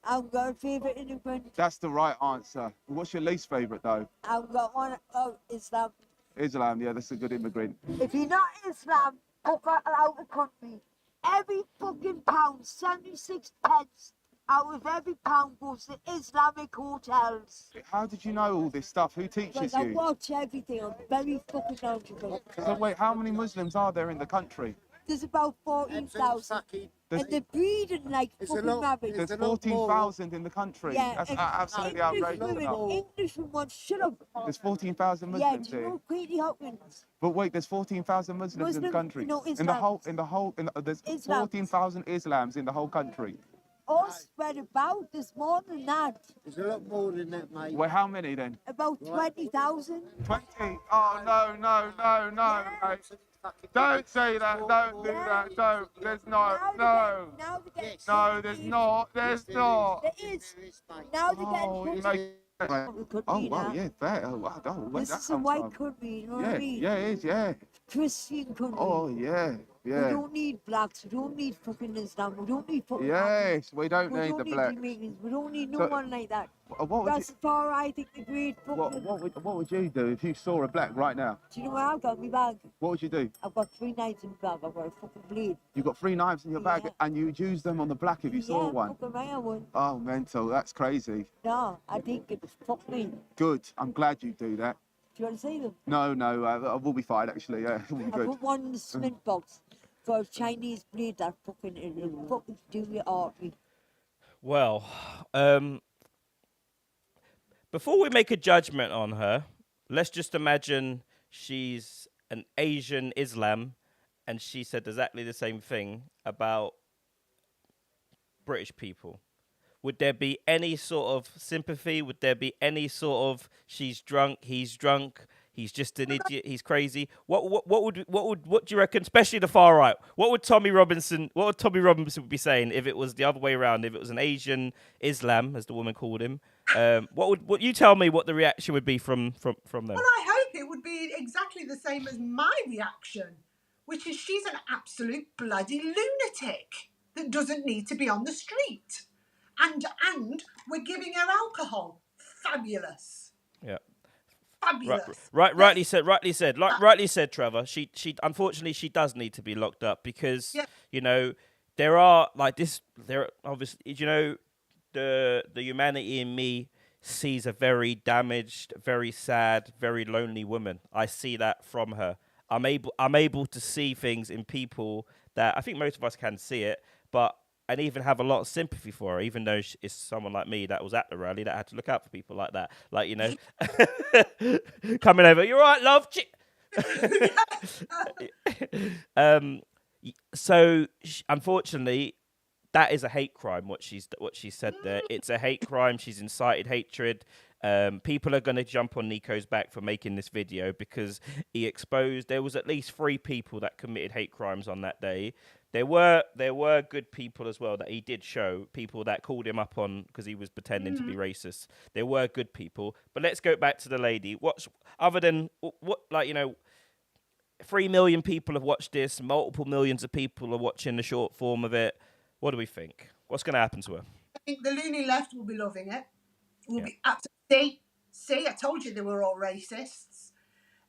I've got a favourite immigrant. That's the right answer. What's your least favourite, though? I've got one of Islam. Islam, yeah, that's a good immigrant. If you're not Islam, fuck out of the country. Every fucking pound, 76 pence out of every pound goes to Islamic hotels. How did you know all this stuff? Who teaches Because I you? watch everything. I'm very fucking knowledgeable. So wait, how many Muslims are there in the country? There's about 14,000. And they're breeding like fucking rabbits. There's 14,000 in the country. Yeah, That's and absolutely English outrageous. women, English women, shut up. There's 14,000 Yeah, Muslims do you here. know Katie Hopkins? But wait, there's 14,000 Muslims in the country. No, there's Islams. 14,000 Islams in the whole country. All spread about. There's more than that. There's a lot more than that, mate. Well, how many then? About 20,000. 20? Oh, no, mate. Don't say that, don't do that, don't. There's no. Now they're getting No, there's not, there's not. There is. Now they're Oh, you getting make... Oh, wow, yeah, fair. Oh, wow, where This that is a come white from? country, you know what Yeah, I mean? yeah, it is, yeah. Christian country. Oh, yeah, We yeah. don't need blacks. We don't need fucking Islam. We don't need fucking... Yes, we don't We need don't the need blacks. Jamaicans. We don't need no So- one like that. What would you... Rastafari, I think the great fucking... What would you do if you saw a black right now? Do you know what I've got in my bag? What would you do? I've got 3 knives in my bag. I've got a fucking blade. You've got 3 knives in your bag Yeah. and you'd use them on the black if you saw Yeah, one. fucking right, I would. Oh, mental, that's crazy. No, I think it was fuck me. Good, I'm glad you do that. Do you want to see them? No, we'll be fine actually, yeah, we'll be I good. put one in the cement box for a Chinese blade that fucking... It'll fucking do your artery. Well, before we make a judgment on her, let's just imagine she's an Asian Islam and she said exactly the same thing about British people. Would there be any sort of sympathy? Would there be any sort of she's drunk, he's just an idiot, he's crazy? What do you reckon, especially the far right? What would Tommy Robinson be saying if it was the other way around, if it was an Asian Islam, as the woman called him? What you tell me what the reaction would be from them? Well, I hope it would be exactly the same as my reaction, which is she's an absolute bloody lunatic that doesn't need to be on the street. And we're giving her alcohol. Fabulous. Yeah. Fabulous. Rightly said, Trevor. She unfortunately she does need to be locked up because you know there are like this. There are obviously, you know, the humanity in me sees a very damaged, very sad, very lonely woman. I see that from her. I'm able to see things in people that I think most of us can see it, but and even have a lot of sympathy for her, even though it's someone like me that was at the rally that had to look out for people like that. Like, you know, coming over, you're right, love. um, so unfortunately, that is a hate crime. What she said there, it's a hate crime. She's incited hatred. People are going to jump on NIKO'S back for making this video because he exposed there was at least 3 people that committed hate crimes on that day. There were good people as well that he did show, people that called him up on because he was pretending to be racist. There were good people, but let's go back to the lady. What's other than what, like, you know, 3 million people have watched this, multiple millions of people are watching the short form of it. What do we think? What's going to happen to her? I think the loony left will be loving it. Will be absolutely. See, I told you they were all racists.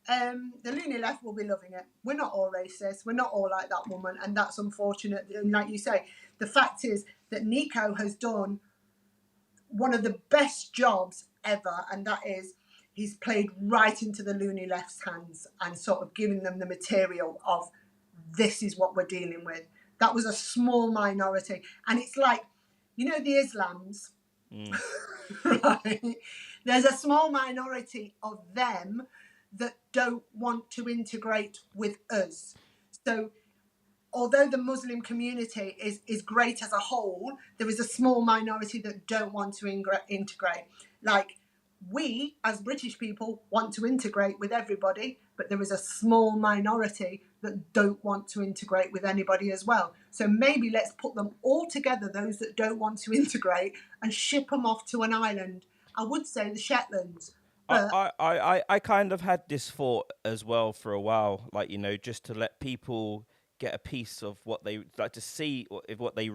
The loony left will be loving it. We're not all racist. We're not all like that woman, and that's unfortunate. And like you say, the fact is that NIKO has done one of the best jobs ever, and that is he's played right into the loony left's hands and sort of giving them the material of this is what we're dealing with. That was a small minority, and it's like, you know, the Islams, right? There's a small minority of them that don't want to integrate with us. So although the Muslim community is great as a whole, there is a small minority that don't want to integrate. Like, we as British people want to integrate with everybody, but there is a small minority that don't want to integrate with anybody as well. So maybe let's put them all together, those that don't want to integrate, and ship them off to an island. I would say the Shetlands. I kind of had this thought as well for a while, like, you know, just to let people get a piece of what they like to see, what they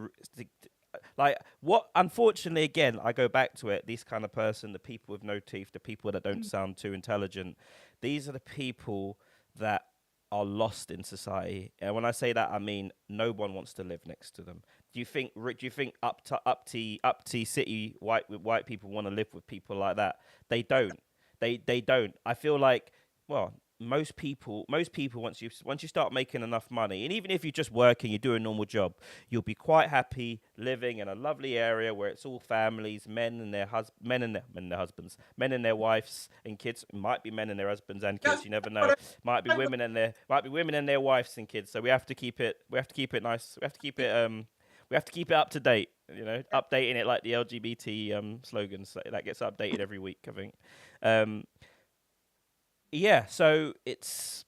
like. What, unfortunately, again, I go back to it. This kind of person, the people with no teeth, the people that don't sound too intelligent, these are the people that are lost in society. And when I say that, I mean no one wants to live next to them. Do you think upty city white people want to live with people like that? They don't. They don't. I feel like, well, most people once you start making enough money, and even if you're just working, you do a normal job, you'll be quite happy living in a lovely area where it's all families, men and their husbands, men and their wives and kids. It might be men and their husbands and kids, you never know. Might be women and their wives and kids. So we have to keep it nice. We have to keep it up to date, you know, updating it like the LGBT slogans that gets updated every week, I think. Yeah, so it's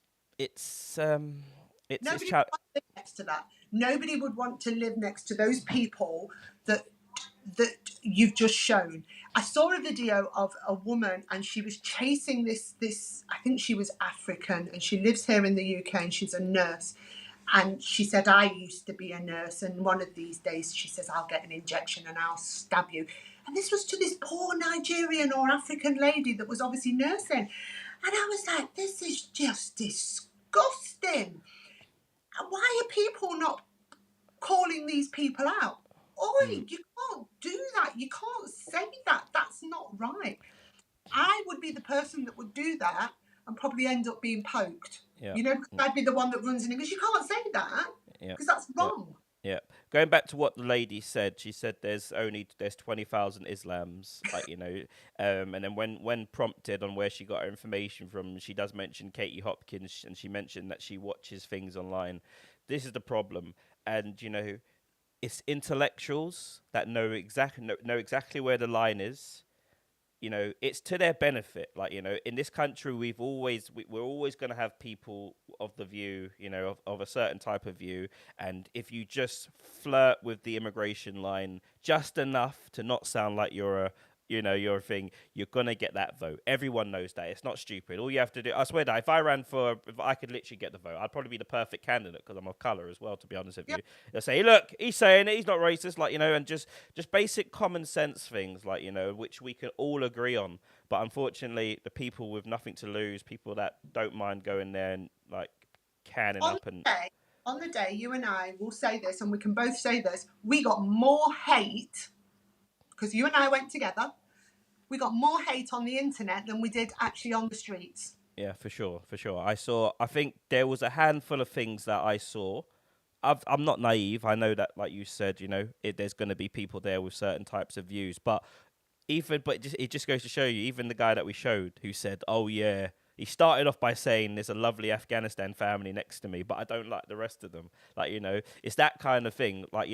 Nobody would want to live next to that. Nobody would want to live next to those people that you've just shown. I saw a video of a woman, and she was chasing this. I think she was African, and she lives here in the UK, and she's a nurse. And she said, I used to be a nurse, and one of these days, she says, I'll get an injection and I'll stab you. And this was to this poor Nigerian or African lady that was obviously nursing. And I was like, this is just disgusting. Why are people not calling these people out? Oi, you can't do that. You can't say that. That's not right. I would be the person that would do that and probably end up being poked. Yeah. You know, because I'd be the one that runs in and goes, you can't say that because that's wrong. Yeah. Going back to what the lady said, she said there's 20,000 Islams, like, you know, and then when prompted on where she got her information from, she does mention Katie Hopkins, and she mentioned that she watches things online. This is the problem, and you know, it's intellectuals that know exactly where the line is. You know, it's to their benefit. Like, you know, in this country, we're always going to have people of the view, you know, of a certain type of view. And if you just flirt with the immigration line just enough to not sound like you're a thing, you're going to get that vote. Everyone knows that. It's not stupid. All you have to do, I swear that if I could literally get the vote, I'd probably be the perfect candidate because I'm of color as well, to be honest with you. They'll say, look, he's saying it, he's not racist, like, you know, and just basic common sense things, like, you know, which we can all agree on. But unfortunately, the people with nothing to lose, people that don't mind going there and like canning up and... on the day, you and I will say this, and we can both say this, we got more hate, because you and I went together, we got more hate on the internet than we did actually on the streets. Yeah, for sure, for sure. I think there was a handful of things that I saw. I'm not naive. I know that, like you said, there's going to be people there with certain types of views. But it just goes to show you, even the guy that we showed who said, oh, yeah, he started off by saying there's a lovely Afghanistan family next to me, but I don't like the rest of them. Like, it's that kind of thing. Like,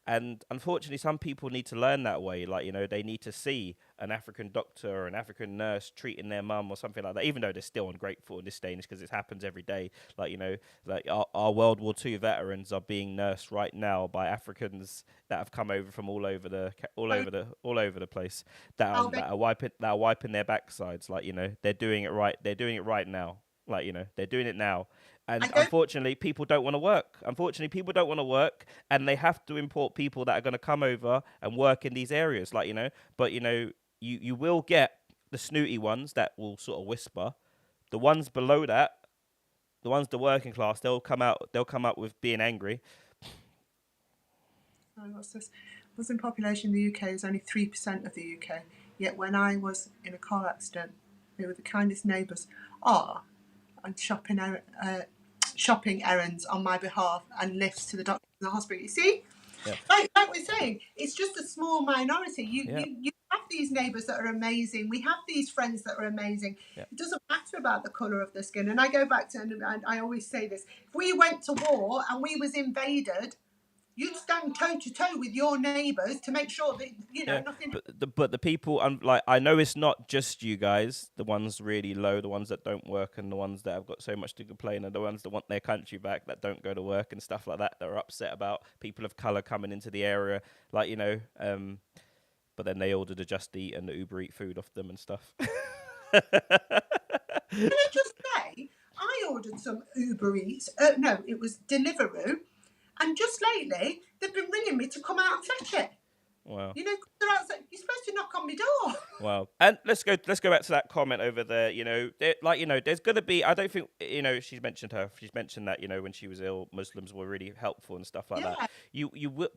and unfortunately, some people need to learn that way. Like, they need to see an African doctor or an African nurse treating their mum or something like that, even though they're still ungrateful in this day and because it happens every day. Like, like our World War II veterans are being nursed right now by Africans that have come over from all over the place that are wiping their backsides. Like, they're doing it right. They're doing it right now. Like, they're doing it now. And unfortunately, people don't want to work. And they have to import people that are going to come over and work in these areas. Like, but you will get the snooty ones that will sort of whisper. The ones below that, the working class, they'll come out with being angry. What's this? Muslim population in the UK is only 3% of the UK. Yet when I was in a car accident, they were the kindest neighbours. And shopping errands on my behalf and lifts to the doctor in the hospital. You see, like we're saying, it's just a small minority. You have these neighbours that are amazing. We have these friends that are amazing. It doesn't matter about the colour of the skin. And I go back to, and I always say this: if we went to war and we was invaded, you'd stand toe to toe with your neighbours to make sure that nothing. But the people, like, I know it's not just you guys, the ones really low, the ones that don't work, and the ones that have got so much to complain, and the ones that want their country back that don't go to work and stuff like that. That are upset about people of color coming into the area, like But then they ordered a Just Eat and the Uber Eat food off them and stuff. Can I just say, I ordered some Uber Eats. No, it was Deliveroo. And just lately, they've been ringing me to come out and fetch it. Wow. They're outside. You're supposed to knock on my door. Wow. And let's go back to that comment over there. There's going to be, I don't think, she's mentioned that, when she was ill, Muslims were really helpful and stuff like that. You will,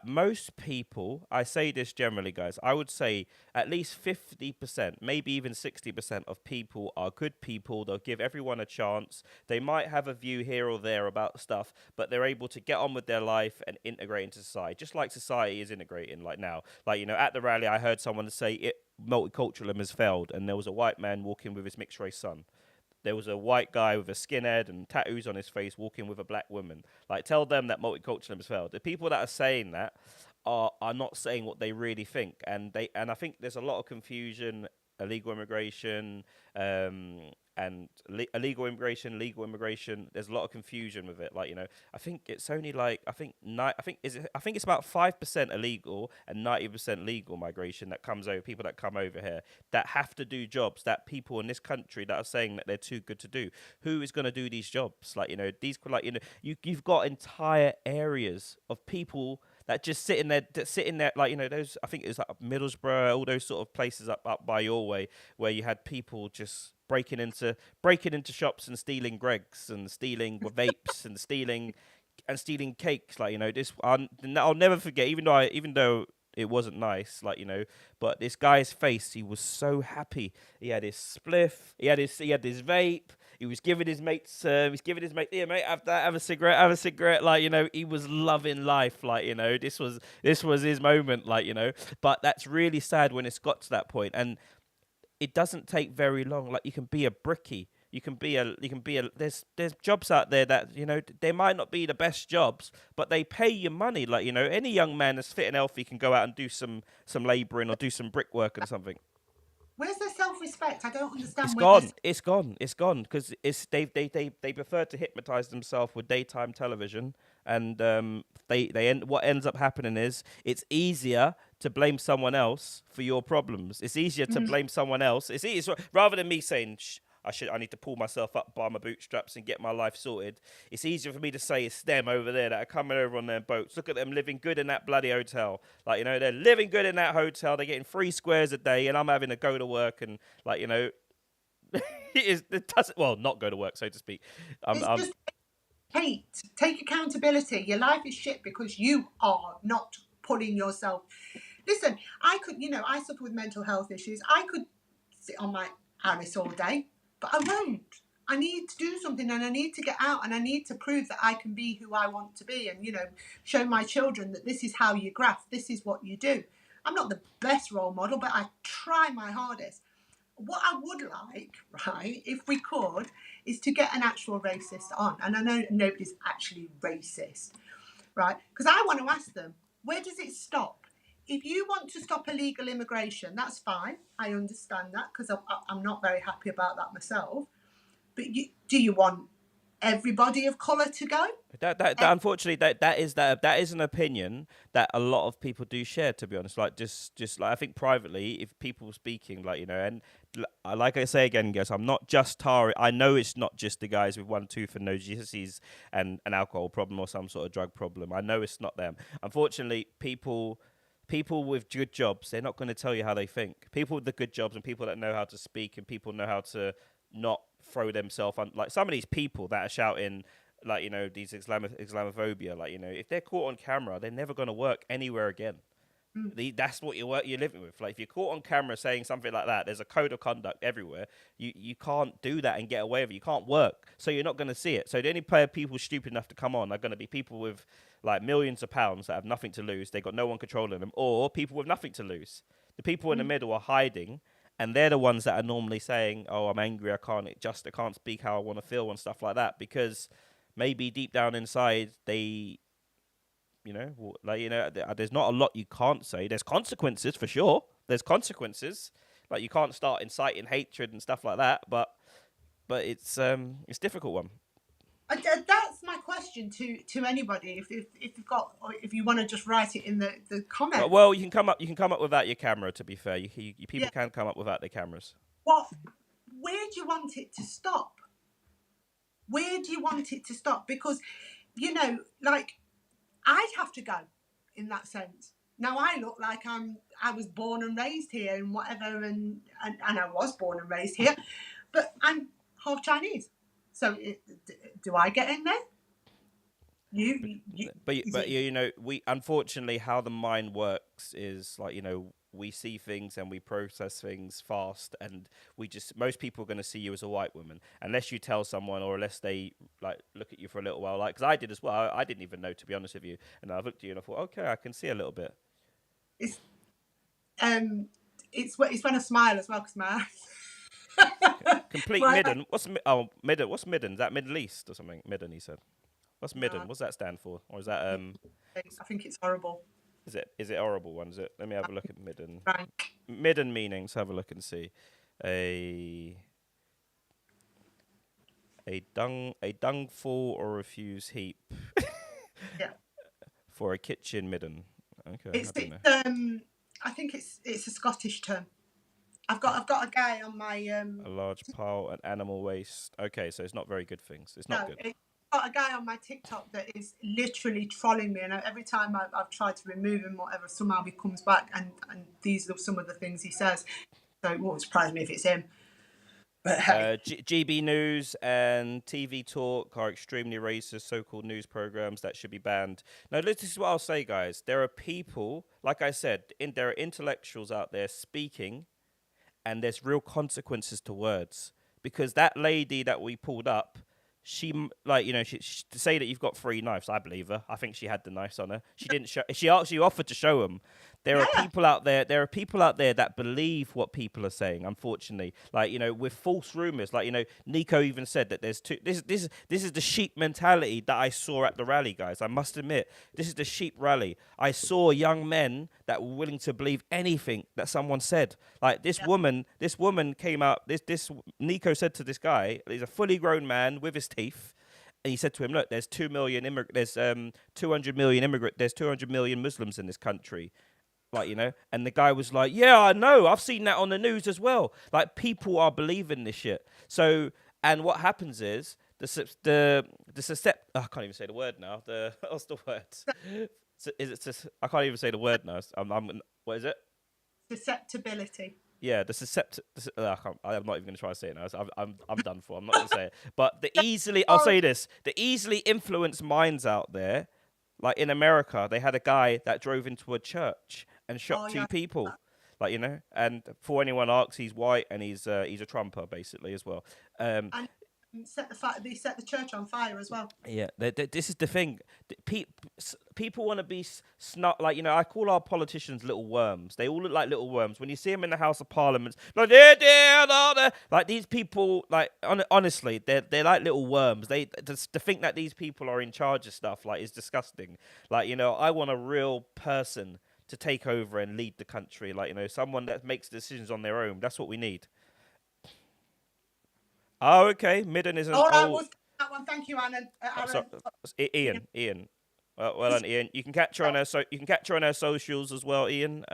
most people, I say this generally, guys, I would say at least 50%, maybe even 60% of people are good people. They'll give everyone a chance. They might have a view here or there about stuff, but they're able to get on with their life and integrate into society, just like society is integrating. Like now, at the rally, I heard someone say multiculturalism has failed, and there was a white man walking with his mixed race son. There was a white guy with a skinhead and tattoos on his face walking with a black woman. Like, tell them that multiculturalism has failed. The people that are saying that are not saying what they really think, and I think there's a lot of confusion. Illegal immigration, and illegal immigration, legal immigration. There's a lot of confusion with it. Like, I think it's only like I think it's about 5% illegal and 90% legal migration that comes over. People that come over here that have to do jobs that people in this country that are saying that they're too good to do. Who is going to do these jobs? You've got entire areas of people that just sitting there, those, I think it was like Middlesbrough, all those sort of places up by your way, where you had people just breaking into shops and stealing Greggs and stealing vapes and stealing cakes. I'll never forget, even though it wasn't nice, but this guy's face, he was so happy. He had his spliff, he had his vape. He was giving his mates, yeah, mate, have a cigarette. He was loving life. This was his moment. But that's really sad when it's got to that point, and it doesn't take very long. Like, you can be a brickie. There's jobs out there that, they might not be the best jobs, but they pay you money. Any young man that's fit and healthy can go out and do some labouring or do some brickwork or something. Where's their self-respect? I don't understand. It's gone because they prefer to hypnotise themselves with daytime television, and what ends up happening is it's easier to blame someone else for your problems. It's easier to blame someone else. It's easier, rather than me saying, I need to pull myself up by my bootstraps and get my life sorted. It's easier for me to say it's them over there that are coming over on their boats. Look at them living good in that bloody hotel. They're living good in that hotel. They're getting 3 squares a day, and I'm having to go to work and, it doesn't, well, not go to work, so to speak. Kate, take accountability. Your life is shit because you are not pulling yourself. Listen, I could, I suffer with mental health issues. I could sit on my Alice all day, but I won't. I need to do something, and I need to get out, and I need to prove that I can be who I want to be, and show my children that this is how you graft, this is what you do. I'm not the best role model, but I try my hardest. What I would like, right, if we could, is to get an actual racist on. And I know nobody's actually racist, right? Because I want to ask them, where does it stop? If you want to stop illegal immigration, that's fine. I understand that, because I'm not very happy about that myself. But do you want everybody of colour to go? That unfortunately that is an opinion that a lot of people do share, to be honest. Like just like I think privately, if people speaking, like and like I say again, guys, I'm not just tarring. I know it's not just the guys with one tooth and no GCSEs and an alcohol problem or some sort of drug problem. I know it's not them. Unfortunately, people with good jobs, they're not going to tell you how they think. People with the good jobs and people that know how to speak and people know how to not throw themselves on, like some of these people that are shouting, like these Islamophobia, like if they're caught on camera, they're never going to work anywhere again. That's what you're living with. Like if you're caught on camera saying something like that, there's a code of conduct everywhere. You can't do that and get away with it. You can't work, so you're not going to see it. So the only people stupid enough to come on are going to be people with like millions of pounds that have nothing to lose. They got no one controlling them, or people with nothing to lose. The people in the middle are hiding, and they're the ones that are normally saying, "Oh, I'm angry. I can't speak how I want to feel and stuff like that," because maybe deep down inside they, there's not a lot you can't say. There's consequences for sure. There's consequences. Like you can't start inciting hatred and stuff like that. But it's a difficult one. That's my question to anybody. If you've got, or if you want to just write it in the comments. Well, you can come up without your camera. To be fair, you people can come up without their cameras. Where do you want it to stop? Where do you want it to stop? Because, like, I'd have to go in that sense. Now I look like I was born and raised here and whatever, and I was born and raised here, but I'm half Chinese. So do I get in there? We unfortunately how the mind works is like we see things and we process things fast, and most people are going to see you as a white woman unless you tell someone, or unless they like look at you for a little while, like because I did as well. I didn't even know, to be honest with you, and I looked at you and I thought, okay, I can see a little bit. It's when I smile as well, because my eyes. Complete midden. What's midden? What's midden? Is that Middle East or something? Midden, he said. What's midden? What's that stand for? Or is that I think it's horrible. Is it horrible one? Is it? Let me have a look at midden. Frank. Midden meanings. Have a look and see. A dungful or refuse heap. Yeah. For a kitchen midden. Okay. I think it's a Scottish term. I've got a guy on my a large pile of animal waste. Okay, so it's not very good things. It's not good. I've got a guy on my TikTok that is literally trolling me, and every time I've tried to remove him, whatever, somehow he comes back, and these are some of the things he says. So it won't surprise me if it's him. But hey. GB News and TV Talk are extremely racist so-called news programs that should be banned. Now, this is what I'll say, guys. There are people, like I said, there are intellectuals out there speaking, and there's real consequences to words. Because that lady that we pulled up, she to say that you've got 3 knives, I believe her. I think she had the knives on her. She didn't show. She offered to show them. There are people out there. There are people out there that believe what people are saying. Unfortunately, like with false rumors. Like Nico even said that there's two. This is the sheep mentality that I saw at the rally, guys. I must admit, this is the sheep rally. I saw young men that were willing to believe anything that someone said. Like this woman came out. This Nico said to this guy, he's a fully grown man with his teeth. And he said to him, "Look, there's 2 million there's 200 million there's 200 million Muslims in this country." And the guy was like, "Yeah, I know. I've seen that on the news as well." Like, people are believing this shit. So, and what happens is I can't even say the word now. What's the word? I can't even say the word now. What is it? Susceptibility. Yeah, the suscept. I'm not even going to try to say it now. I'm done for. I'm not going to say it. But I'll say this: the easily influenced minds out there, like in America, they had a guy that drove into a church and shot Oh two yeah. people. Like, you know, and before anyone asks, he's white and he's a Trumper basically as well. Um, And they set the church on fire as well. Yeah, this is the thing. People want to be like, you know, I call our politicians little worms. They all look like little worms. When you see them in the House of Parliament, like like these people, like honestly, they're like little worms. They to think that these people are in charge of stuff like is disgusting. Like, you know, I want a real person to take over and lead the country. Like, you know, someone that makes decisions on their own. That's what we need. Oh, okay. Midden is an All right, old. well, that one. Thank you, Anna. So, Aaron. Ian. Well done, Ian. You can catch her on her socials as well, Ian.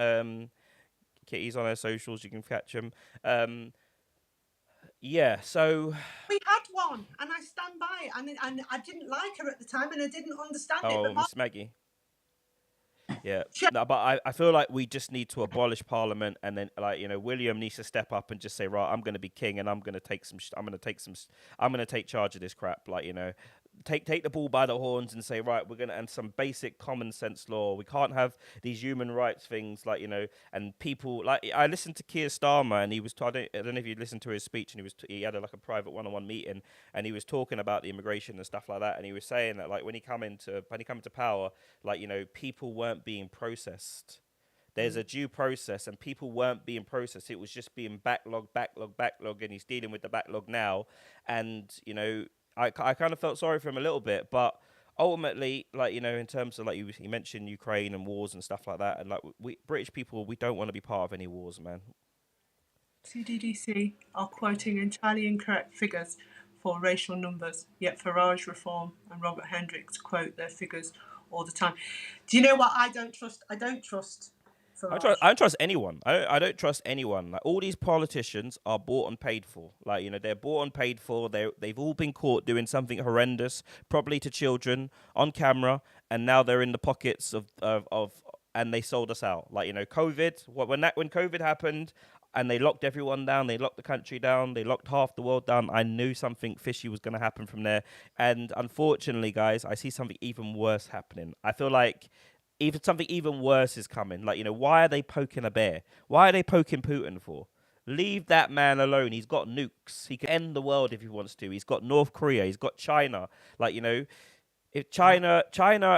Kitty's on her socials. You can catch him. Yeah. So, We had one, and I stand by it. And I didn't like her at the time, and I didn't understand it. oh, But Miss Maggie. Yeah. Sure. No, but I feel like we just need to abolish Parliament, and then, like, you know, William needs to step up and just say, right, I'm going to be king, and I'm going to take I'm going to take charge of this crap. Like, you know, take the bull by the horns and say, right, we're going to, and some basic common sense law. We can't have these human rights things, like, you know, and people, like, I listened to Keir Starmer, and he was, I don't know if you listened to his speech, and he had like a private one-on-one meeting, and he was talking about the immigration and stuff like that, and he was saying that, like, when he come into power, like, you know, people weren't being processed. There's a due process, and people weren't being processed. It was just being backlog, and he's dealing with the backlog now. And, you know, I kind of felt sorry for him a little bit, but ultimately, like, you know, in terms of, like, you mentioned Ukraine and wars and stuff like that, and, like, we British people, we don't want to be part of any wars, man. CDDC are quoting entirely incorrect figures for racial numbers, yet Farage Reform and Robert Hendricks quote their figures all the time. Do you know what I don't trust? I don't trust Farage. I don't trust anyone. I don't trust anyone. Like, all these politicians are bought and paid for. Like, you know, they're bought and paid for. They've all been caught doing something horrendous, probably to children, on camera, and now they're in the pockets of and they sold us out. Like, you know, COVID. When COVID happened, and they locked everyone down, they locked the country down, they locked half the world down. I knew something fishy was going to happen from there, and unfortunately, guys, I see something even worse happening. I feel like something even worse is coming. Like, you know, why are they poking a bear? Why are they poking Putin for? Leave that man alone. He's got nukes. He can end the world if he wants to. He's got North Korea. He's got China. Like, you know, if China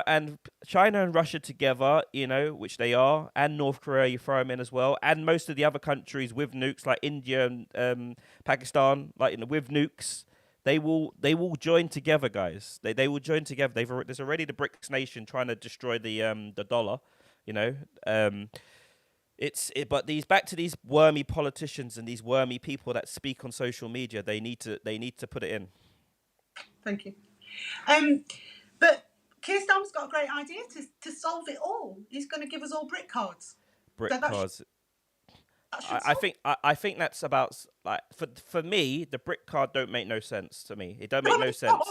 and Russia together, you know, which they are, and North Korea, you throw them in as well, and most of the other countries with nukes, like India and Pakistan, like, you know, with nukes, they will join together, guys. They will join together. There's already the BRICS nation trying to destroy the dollar, you know. But back to these wormy politicians and these wormy people that speak on social media. They need to put it in. Thank you. But Keir Starmer's got a great idea to solve it all. He's going to give us all brick cards. Brick cards. I think that's about, like, for me, the brick card don't make no sense to me. It don't make no sense.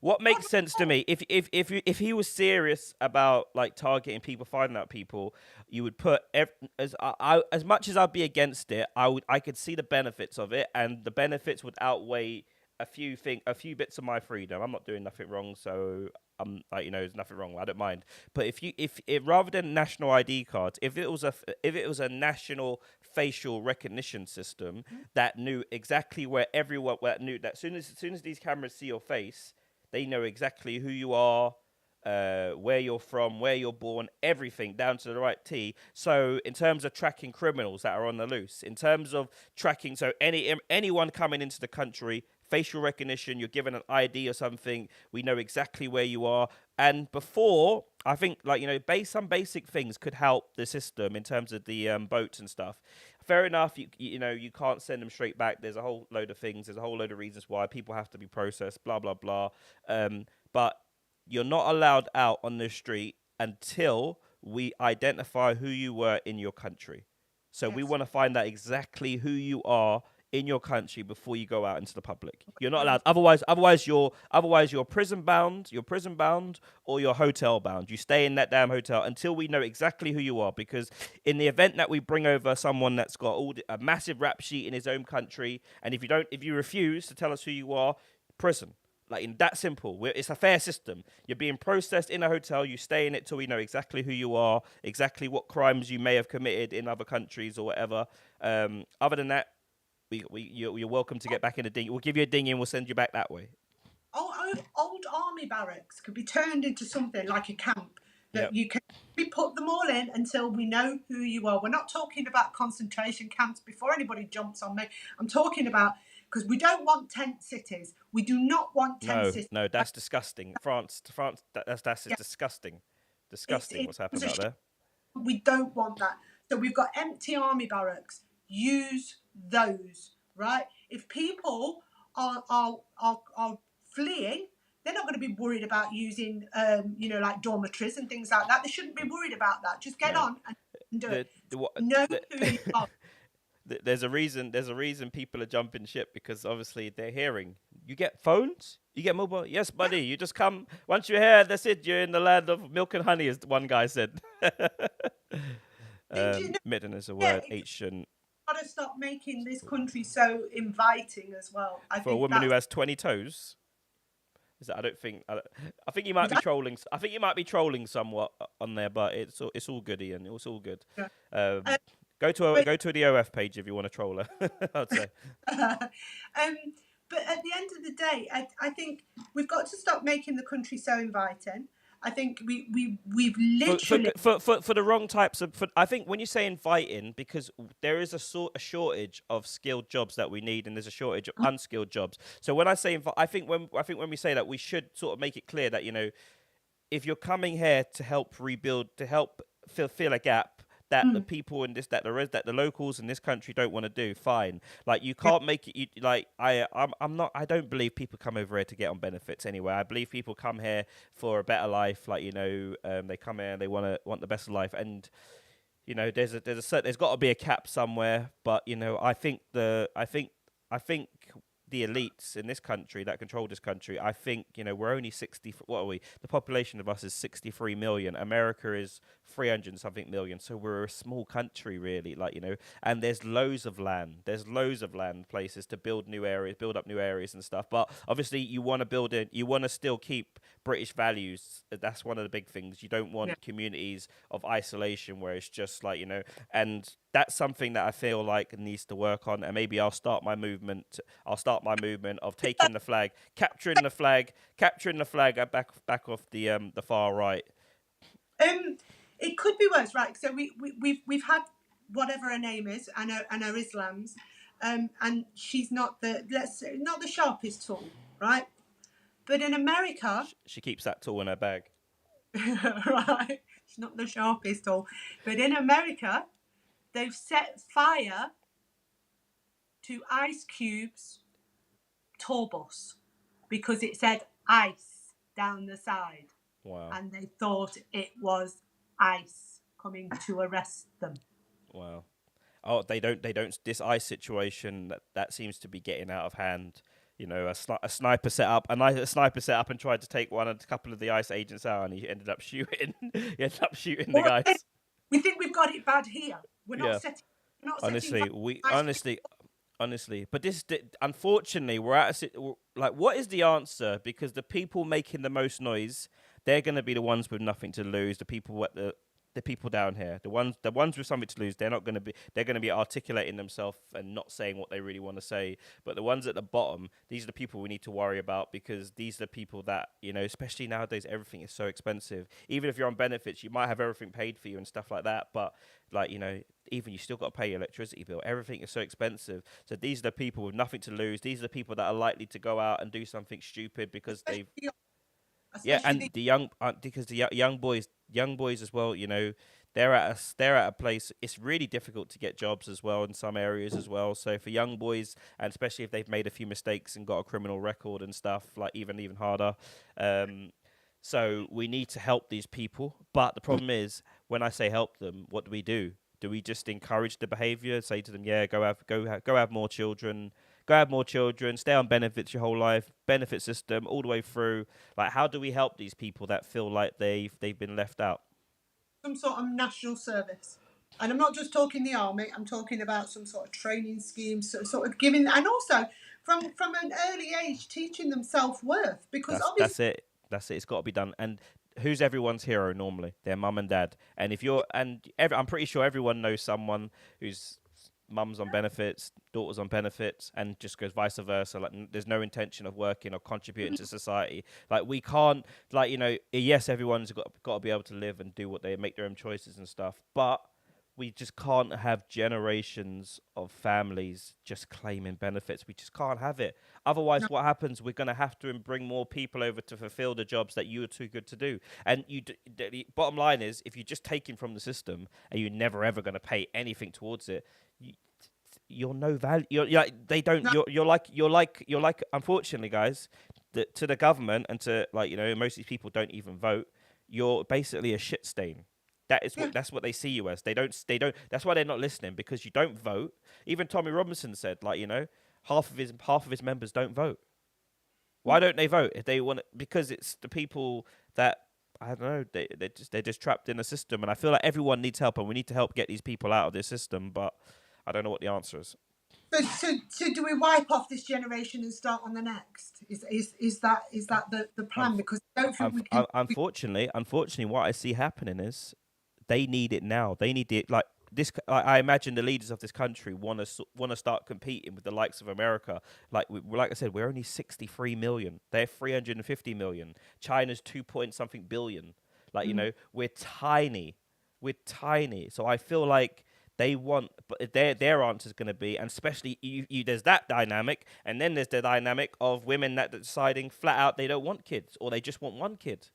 What makes sense to me, if he was serious about, like, targeting people, finding out people, you would put as much as I'd be against it, I could see the benefits of it, and the benefits would outweigh a few bits of my freedom. I'm not doing nothing wrong, so I'm, like, you know, there's nothing wrong. I don't mind. But if rather than national ID cards, if it was a national facial recognition system that knew exactly where everyone knew that as soon as these cameras see your face, they know exactly who you are, where you're from, where you're born, everything down to the right T. So in terms of tracking criminals that are on the loose, in terms of tracking, so anyone coming into the country, facial recognition, you're given an ID or something, we know exactly where you are. And before, I think, like, you know, some basic things could help the system in terms of the boats and stuff. Fair enough, you know, you can't send them straight back. There's a whole load of things. There's a whole load of reasons why people have to be processed, blah, blah, blah. But you're not allowed out on the street until we identify who you were in your country. So we want to find out exactly who you are in your country before you go out into the public. You're not allowed. Otherwise you're prison bound. You're prison bound or you're hotel bound. You stay in that damn hotel until we know exactly who you are. Because in the event that we bring over someone that's got a massive rap sheet in his own country, and if you refuse to tell us who you are, prison. Like, in that simple. It's a fair system. You're being processed in a hotel. You stay in it till we know exactly who you are, exactly what crimes you may have committed in other countries or whatever. Other than that, you're welcome to get back in a dinghy. We'll give you a dinghy and we'll send you back that way. Old army barracks could be turned into something like a camp that you can. We put them all in until we know who you are. We're not talking about concentration camps before anybody jumps on me. I'm talking about, because we don't want tent cities. We do not want tent cities. No, that's disgusting. France, that's disgusting. Disgusting what's happened out there. We don't want that. So we've got empty army barracks. Use those, right? If people are fleeing, they're not going to be worried about using, like dormitories and things like that. They shouldn't be worried about that. Just get on and do it. Know who you are. There's a reason people are jumping ship, because obviously they're hearing. You get phones? You get mobile? Yes, buddy. You just come. Once you're here, that's it. You're in the land of milk and honey, as one guy said. Midden is a word. H shouldn't. Got to stop making this country so inviting as well. For a woman who has 20 toes. I think you might be trolling. I think you might be trolling somewhat on there, but it's all good, Ian. It's all good. Yeah. Go to the OF page if you want to troll her. I'd say. But at the end of the day, I think we've got to stop making the country so inviting. I think we've literally for the wrong types of. I think when you say inviting, because there is a shortage of skilled jobs that we need, and there's a shortage of unskilled jobs. So when I say I think when we say that, we should sort of make it clear that, if you're coming here to help rebuild, to help fill a gap that the people in this, that the locals in this country don't want to do, fine. Like, you can't make it. I don't believe people come over here to get on benefits anyway. I believe people come here for a better life. Like, they come here and they want the best of life, and there's got to be a cap somewhere. But I think the elites in this country that control this country, I think, we're only 60. What are we? The population of us is 63 million. America is 300 and something million. So we're a small country, really. And there's loads of land. There's loads of land places to build up new areas and stuff. But obviously, you want to build it. You want to still keep British values. That's one of the big things. You don't want communities of isolation where it's just and that's something that I feel like needs to work on, and maybe I'll start my movement of taking the flag, capturing the flag back off the far right. It could be worse, right? So we've had whatever her name is, and her Islams, and she's not not the sharpest tool, right? But in America, she keeps that tool in her bag. Right? She's not the sharpest tool, but in America, they've set fire to Ice Cube's tour bus because it said ice down the side. Wow. And they thought it was ICE coming to arrest them. Wow. Oh, they don't. This ICE situation that seems to be getting out of hand. A sniper set up and tried to take a couple of the ICE agents out, and he ended up shooting. The guys. We think we've got it bad here. We're not setting. Honestly, but unfortunately, we're at what is the answer? Because the people making the most noise, they're going to be the ones with nothing to lose. The people the people down here, the ones with something to lose, they're going to be articulating themselves and not saying what they really want to say. But the ones at the bottom, these are the people we need to worry about, because these are the people that, especially nowadays, everything is so expensive. Even if you're on benefits, you might have everything paid for you and stuff like that. But even you still got to pay your electricity bill. Everything is so expensive. So these are the people with nothing to lose. These are the people that are likely to go out and do something stupid because they've. Yeah, and the young boys as well. They're at a place. It's really difficult to get jobs as well in some areas as well. So for young boys, and especially if they've made a few mistakes and got a criminal record and stuff, even harder. So we need to help these people. But the problem is, when I say help them, what do we do? Do we just encourage the behavior, say to them, yeah, go have more children, go have more children, stay on benefits your whole life, benefit system all the way through? Like, how do we help these people that feel like they've been left out? Some sort of national service. And I'm not just talking the army, I'm talking about some sort of training scheme, sort of giving, and also from an early age teaching them self-worth, because obviously That's it. It's got to be done. And who's everyone's hero normally? Their mum and dad. And if you're I'm pretty sure everyone knows someone whose mum's on benefits, daughter's on benefits, and just goes vice versa. Like, there's no intention of working or contributing to society. Like, we can't, like, you know, yes, everyone's got to be able to live and do what they make their own choices and stuff, but we just can't have generations of families just claiming benefits. We just can't have it. Otherwise, what happens? We're going to have to bring more people over to fulfill the jobs that you are too good to do. And the bottom line is, if you're just taking from the system and you're never ever going to pay anything towards it, you're no value. You're like, they don't. No. You're like. Unfortunately, guys, to the government and to, like, you know, most of these people don't even vote. You're basically a shit stain. That's what they see you as. They don't. That's why they're not listening, because you don't vote. Even Tommy Robinson said, like, you know, half of his members don't vote. Why don't they vote? If they want, because it's the people that, I don't know, they're just trapped in a system. And I feel like everyone needs help, and we need to help get these people out of this system. But I don't know what the answer is. So do we wipe off this generation and start on the next? Is that the plan? Because I don't think we can. Unfortunately, what I see happening is they need it now. They need it like this. I imagine the leaders of this country want to start competing with the likes of America. Like I said, we're only 63 million. They're 350 million. China's 2 point something billion. Like, you know, we're tiny. We're tiny. So I feel like they want, but their answer is going to be, and especially there's that dynamic, and then there's the dynamic of women that are deciding flat out they don't want kids, or they just want one kid.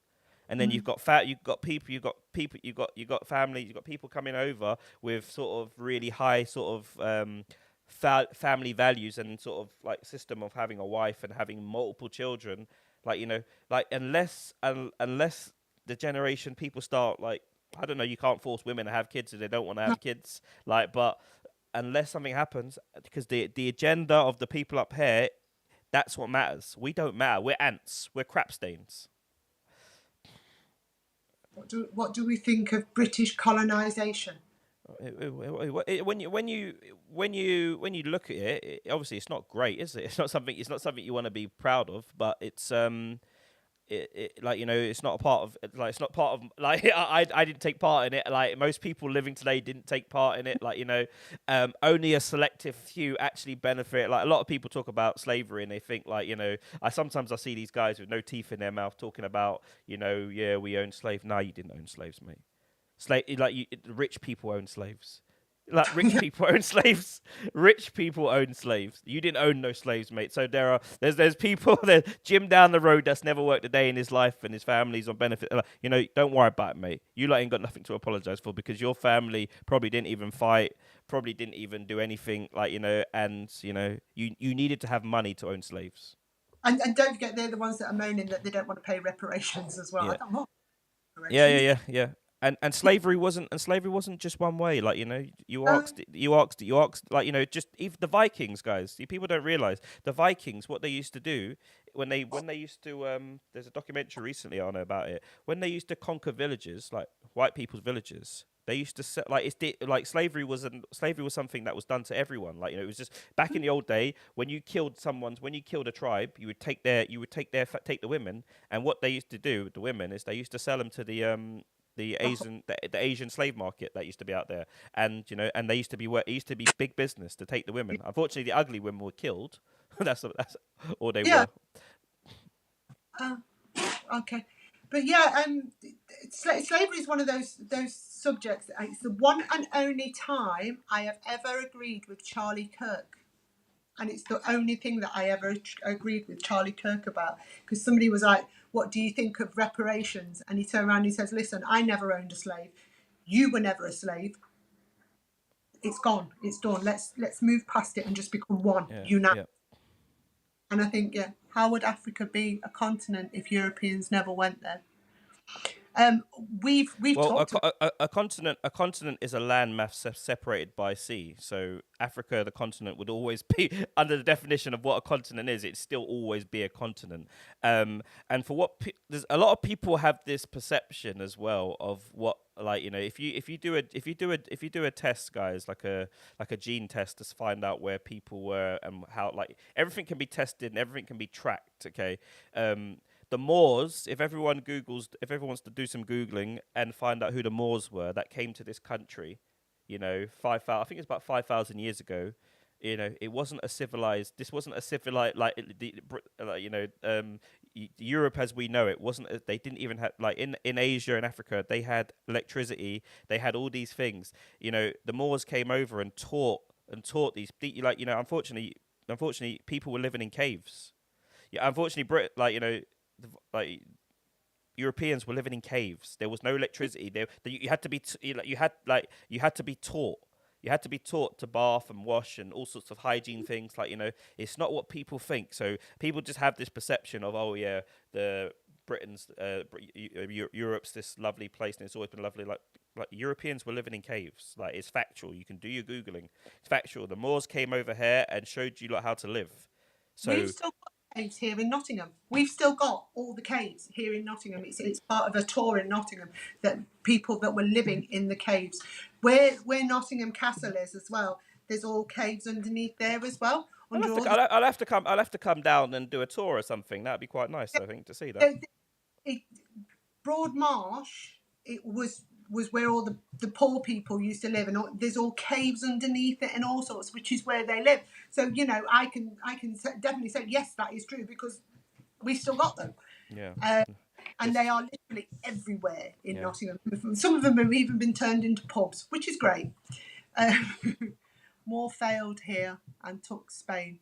And then you've got families, you've got people coming over with sort of really high sort of family values and sort of like system of having a wife and having multiple children. Like, you know, like unless the generation people start, like, I don't know, you can't force women to have kids if they don't want to have kids. Like, but unless something happens, because the agenda of the people up here, that's what matters. We don't matter. We're ants. We're crap stains. What do we think of British colonisation? When you look at it, obviously it's not great, is it? It's not something you want to be proud of, but it's like, you know, it's not part of I didn't take part in it. Like, most people living today didn't take part in it. Like, you know, only a selective few actually benefit. Like, a lot of people talk about slavery and they think, like, you know, I see these guys with no teeth in their mouth talking about, you know, yeah, we own slaves. No, you didn't own slaves, mate. Rich people own slaves. Like, rich people own slaves. Rich people own slaves. You didn't own no slaves, mate. So there's people, there's Jim down the road that's never worked a day in his life, and his family's on benefit. You know, don't worry about it, mate. You ain't got nothing to apologize for, because your family probably didn't even fight, probably didn't even do anything. Like, you know, and, you know, you needed to have money to own slaves. And don't forget, they're the ones that are moaning that they don't want to pay reparations as well. Yeah. I don't want reparations. Yeah. And slavery wasn't just one way. Like, you know, you asked, like, you know, just even the Vikings, guys. People don't realize the Vikings, what they used to do when they used to there's a documentary recently on about it. When they used to conquer villages, like white people's villages, they used to set, like slavery was something that was done to everyone. Like, you know, it was just back in the old day, when you killed a tribe, you would take the women, and what they used to do with the women is they used to sell them to the Asian slave market that used to be out there, and, you know, and it used to be big business to take the women. Unfortunately, the ugly women were killed. that's all they were. Okay, but yeah, slavery is one of those subjects. It's the one and only time I have ever agreed with Charlie Kirk. And it's the only thing that I ever agreed with Charlie Kirk about, because somebody was like, what do you think of reparations? And he turned around and he says, listen, I never owned a slave. You were never a slave. It's gone. It's done. Let's move past it and just become one, unite. Yeah. And I think, how would Africa be a continent if Europeans never went there? Um, we've Well, talked about a continent is a land mass separated by sea. So Africa, the continent, would always be under the definition of what a continent is. It'd still always be a continent. And for what there's a lot of people have this perception as well of what, like, you know, if you do a test, guys, like a gene test to find out where people were and how, like, everything can be tested and everything can be tracked. Okay. The Moors, if everyone wants to do some Googling and find out who the Moors were that came to this country, you know, 5,000, I think it's about 5,000 years ago, you know, this wasn't a civilized, like, you know, Europe as we know it wasn't, they didn't even have, like, in Asia and Africa, they had electricity, they had all these things, you know, the Moors came over and taught these, like, you know, unfortunately, people were living in caves. Yeah, unfortunately, like, you know, like Europeans were living in caves. There was no electricity. You had to be you had to be taught. You had to be taught to bath and wash and all sorts of hygiene things. Like, you know, it's not what people think. So people just have this perception of, oh yeah, the Europe's this lovely place and it's always been lovely. Like Europeans were living in caves. Like, it's factual. You can do your Googling. It's factual. The Moors came over here and showed you like how to live. So we've still got caves here in Nottingham. We've still got all the caves here in Nottingham. It's part of a tour in Nottingham that people that were living in the caves. Where Nottingham Castle is as well, there's all caves underneath there as well. I'll have to come down and do a tour or something. That'd be quite nice, I think, to see that. Broad Marsh, it was where all the poor people used to live, and there's all caves underneath it and all sorts, which is where they live. So, you know, I can definitely say yes, that is true, because we still got them. Yeah. And they are literally everywhere in Nottingham. Some of them have even been turned into pubs, which is great. Moore failed here and took Spain.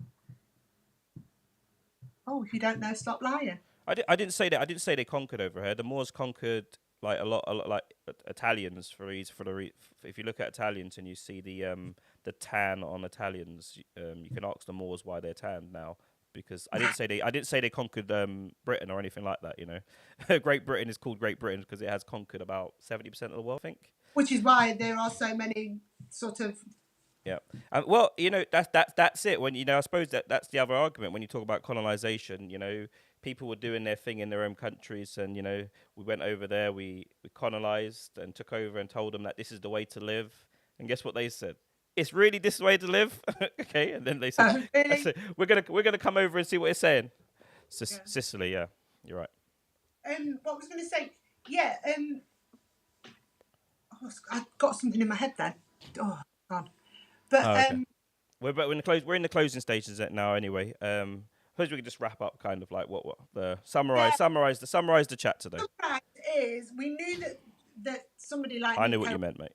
Oh, if you don't know, stop lying. I didn't say that. I didn't say they conquered over here. The Moors conquered like a lot like Italians if you look at Italians and you see the tan on Italians, you can ask the Moors why they're tanned now. Because I didn't say they conquered Britain or anything like that. You know, Great Britain is called Great Britain because it has conquered about 70% of the world, I think. Which is why there are so many sort of. Yeah. Well, you know, that's it. When, you know, I suppose that's the other argument when you talk about colonization. You know, people were doing their thing in their own countries, and, you know, we went over there, we colonized and took over and told them that this is the way to live. And guess what they said? It's really this way to live. Okay, and then they said, really? we're gonna come over and see what it's saying. Sicily, yeah, you're right. What was I going to say? Yeah. I got something in my head then. Oh God. But okay. We're in the closing stages now anyway. Suppose we could just wrap up, kind of like what the summarize the chat today. The fact is, we knew that somebody like I knew what you meant, mate.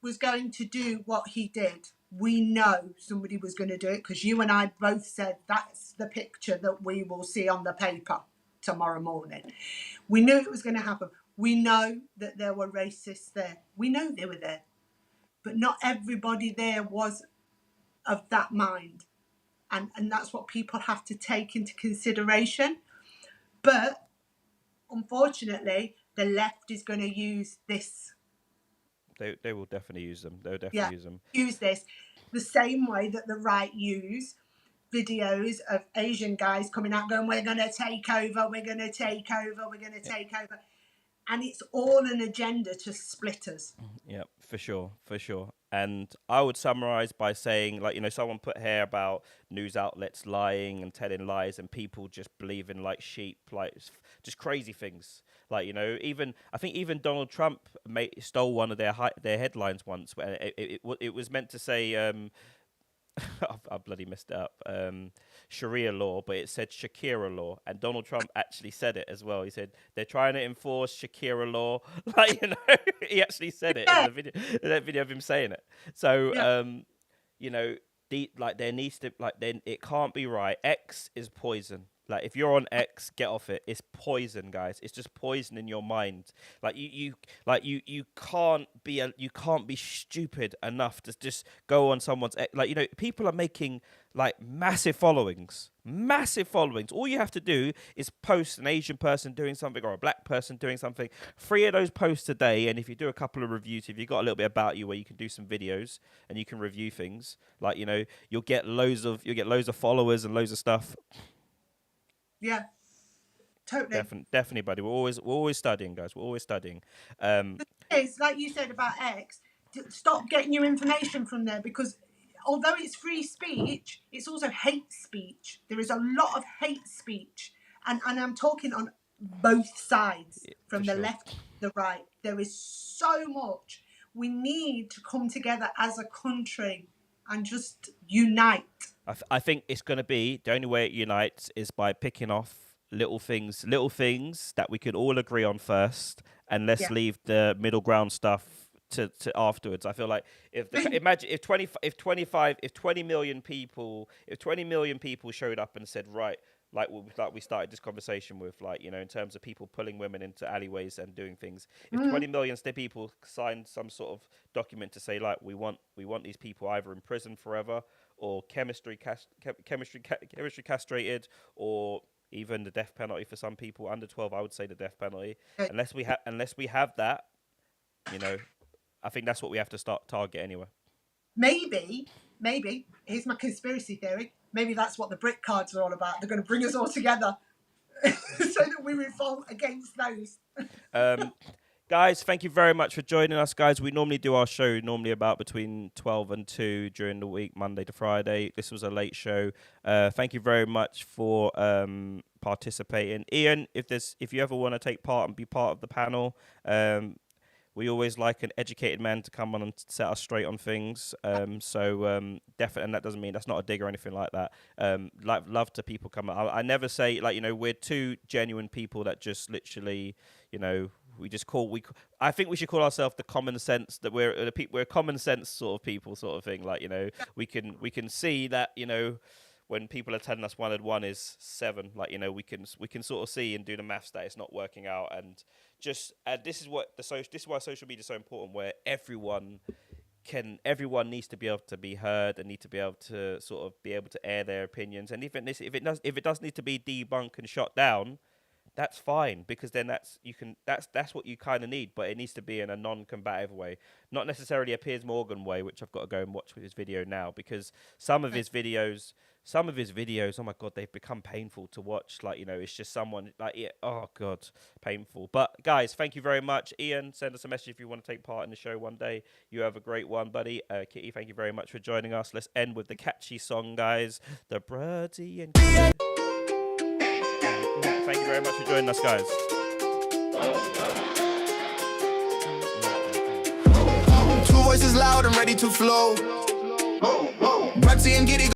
Was going to do what he did. We know somebody was going to do it, because you and I both said that's the picture that we will see on the paper tomorrow morning. We knew it was going to happen. We know that there were racists there. We know they were there. But not everybody there was of that mind. And that's what people have to take into consideration. But unfortunately, the left is going to use this. They will definitely use them. They'll definitely use them. Use this the same way that the right use videos of Asian guys coming out going, we're going to take over, we're going to take over, we're going to take over. And it's all an agenda to split us. Yeah, for sure. And I would summarize by saying, like, you know, someone put here about news outlets lying and telling lies and people just believing like sheep, like just crazy things. Like, you know, I think even Donald Trump stole one of their headlines once. Where it was meant to say, I bloody messed it up, Sharia law, but it said Shakira law, and Donald Trump actually said it as well. He said they're trying to enforce Shakira law, like, you know, he actually said it in that video of him saying it. So, you know, there needs to, like, then it can't be right. X is poison. Like if you're on X, get off it. It's poison, guys. It's just poison in your mind. Like you can't be stupid enough to just go on someone's like, you know, people are making like massive followings. Massive followings. All you have to do is post an Asian person doing something or a black person doing something. 3 of those posts a day, and if you do a couple of reviews, if you've got a little bit about you where you can do some videos and you can review things, like, you know, you'll get loads of followers and loads of stuff. Yeah, totally. Definitely, buddy. We're always studying, guys. We're always studying. It's like you said about X. Stop getting your information from there, because although it's free speech, it's also hate speech. There is a lot of hate speech, and I'm talking on both sides, from the left, the right. There is so much. We need to come together as a country and just unite. I think it's going to be, the only way it unites is by picking off little things that we could all agree on first, and let's leave the middle ground stuff to afterwards. I feel like imagine if 20 million people showed up and said, right, like we started this conversation with, like, you know, in terms of people pulling women into alleyways and doing things. If 20 million people signed some sort of document to say, like, we want these people either in prison forever, or chemistry castrated, or even the death penalty for some people under 12. I would say the death penalty. Unless we have that, you know, I think that's what we have to start target anyway. Maybe, here's my conspiracy theory. Maybe that's what the brick cards are all about. They're going to bring us all together so that we revolt against those. Guys, thank you very much for joining us, guys. We normally do our show about between 12 and 2 during the week, Monday to Friday. This was a late show. Thank you very much for participating. Ian, if you ever want to take part and be part of the panel, we always like an educated man to come on and set us straight on things. Definitely, and that doesn't mean that's not a dig or anything like that. Love to people come on. I never say, like, you know, we're two genuine people that just literally, you know, I think we should call ourselves the common sense, that we're common sense sort of people, sort of thing. Like, you know, we can see that, you know, when people are telling us 1 and 1 is 7, like, you know, we can sort of see and do the maths that it's not working out. And just this is why social media is so important, where everyone needs to be able to be heard and need to be able to sort of be able to air their opinions. And if it does need to be debunked and shot down, that's fine, because then that's what you kind of need, but it needs to be in a non-combative way, not necessarily a Piers Morgan way, which I've got to go and watch with his video now, because some of his videos, oh my God, they've become painful to watch. Like, you know, it's just someone like, yeah, oh God, painful. But guys, thank you very much. Ian, send us a message if you want to take part in the show one day. You have a great one, buddy. Kitty, thank you very much for joining us. Let's end with the catchy song, guys. The Birdie and thank you very much for joining us, guys. Two voices loud and ready to flow. Bratsy and Giddy.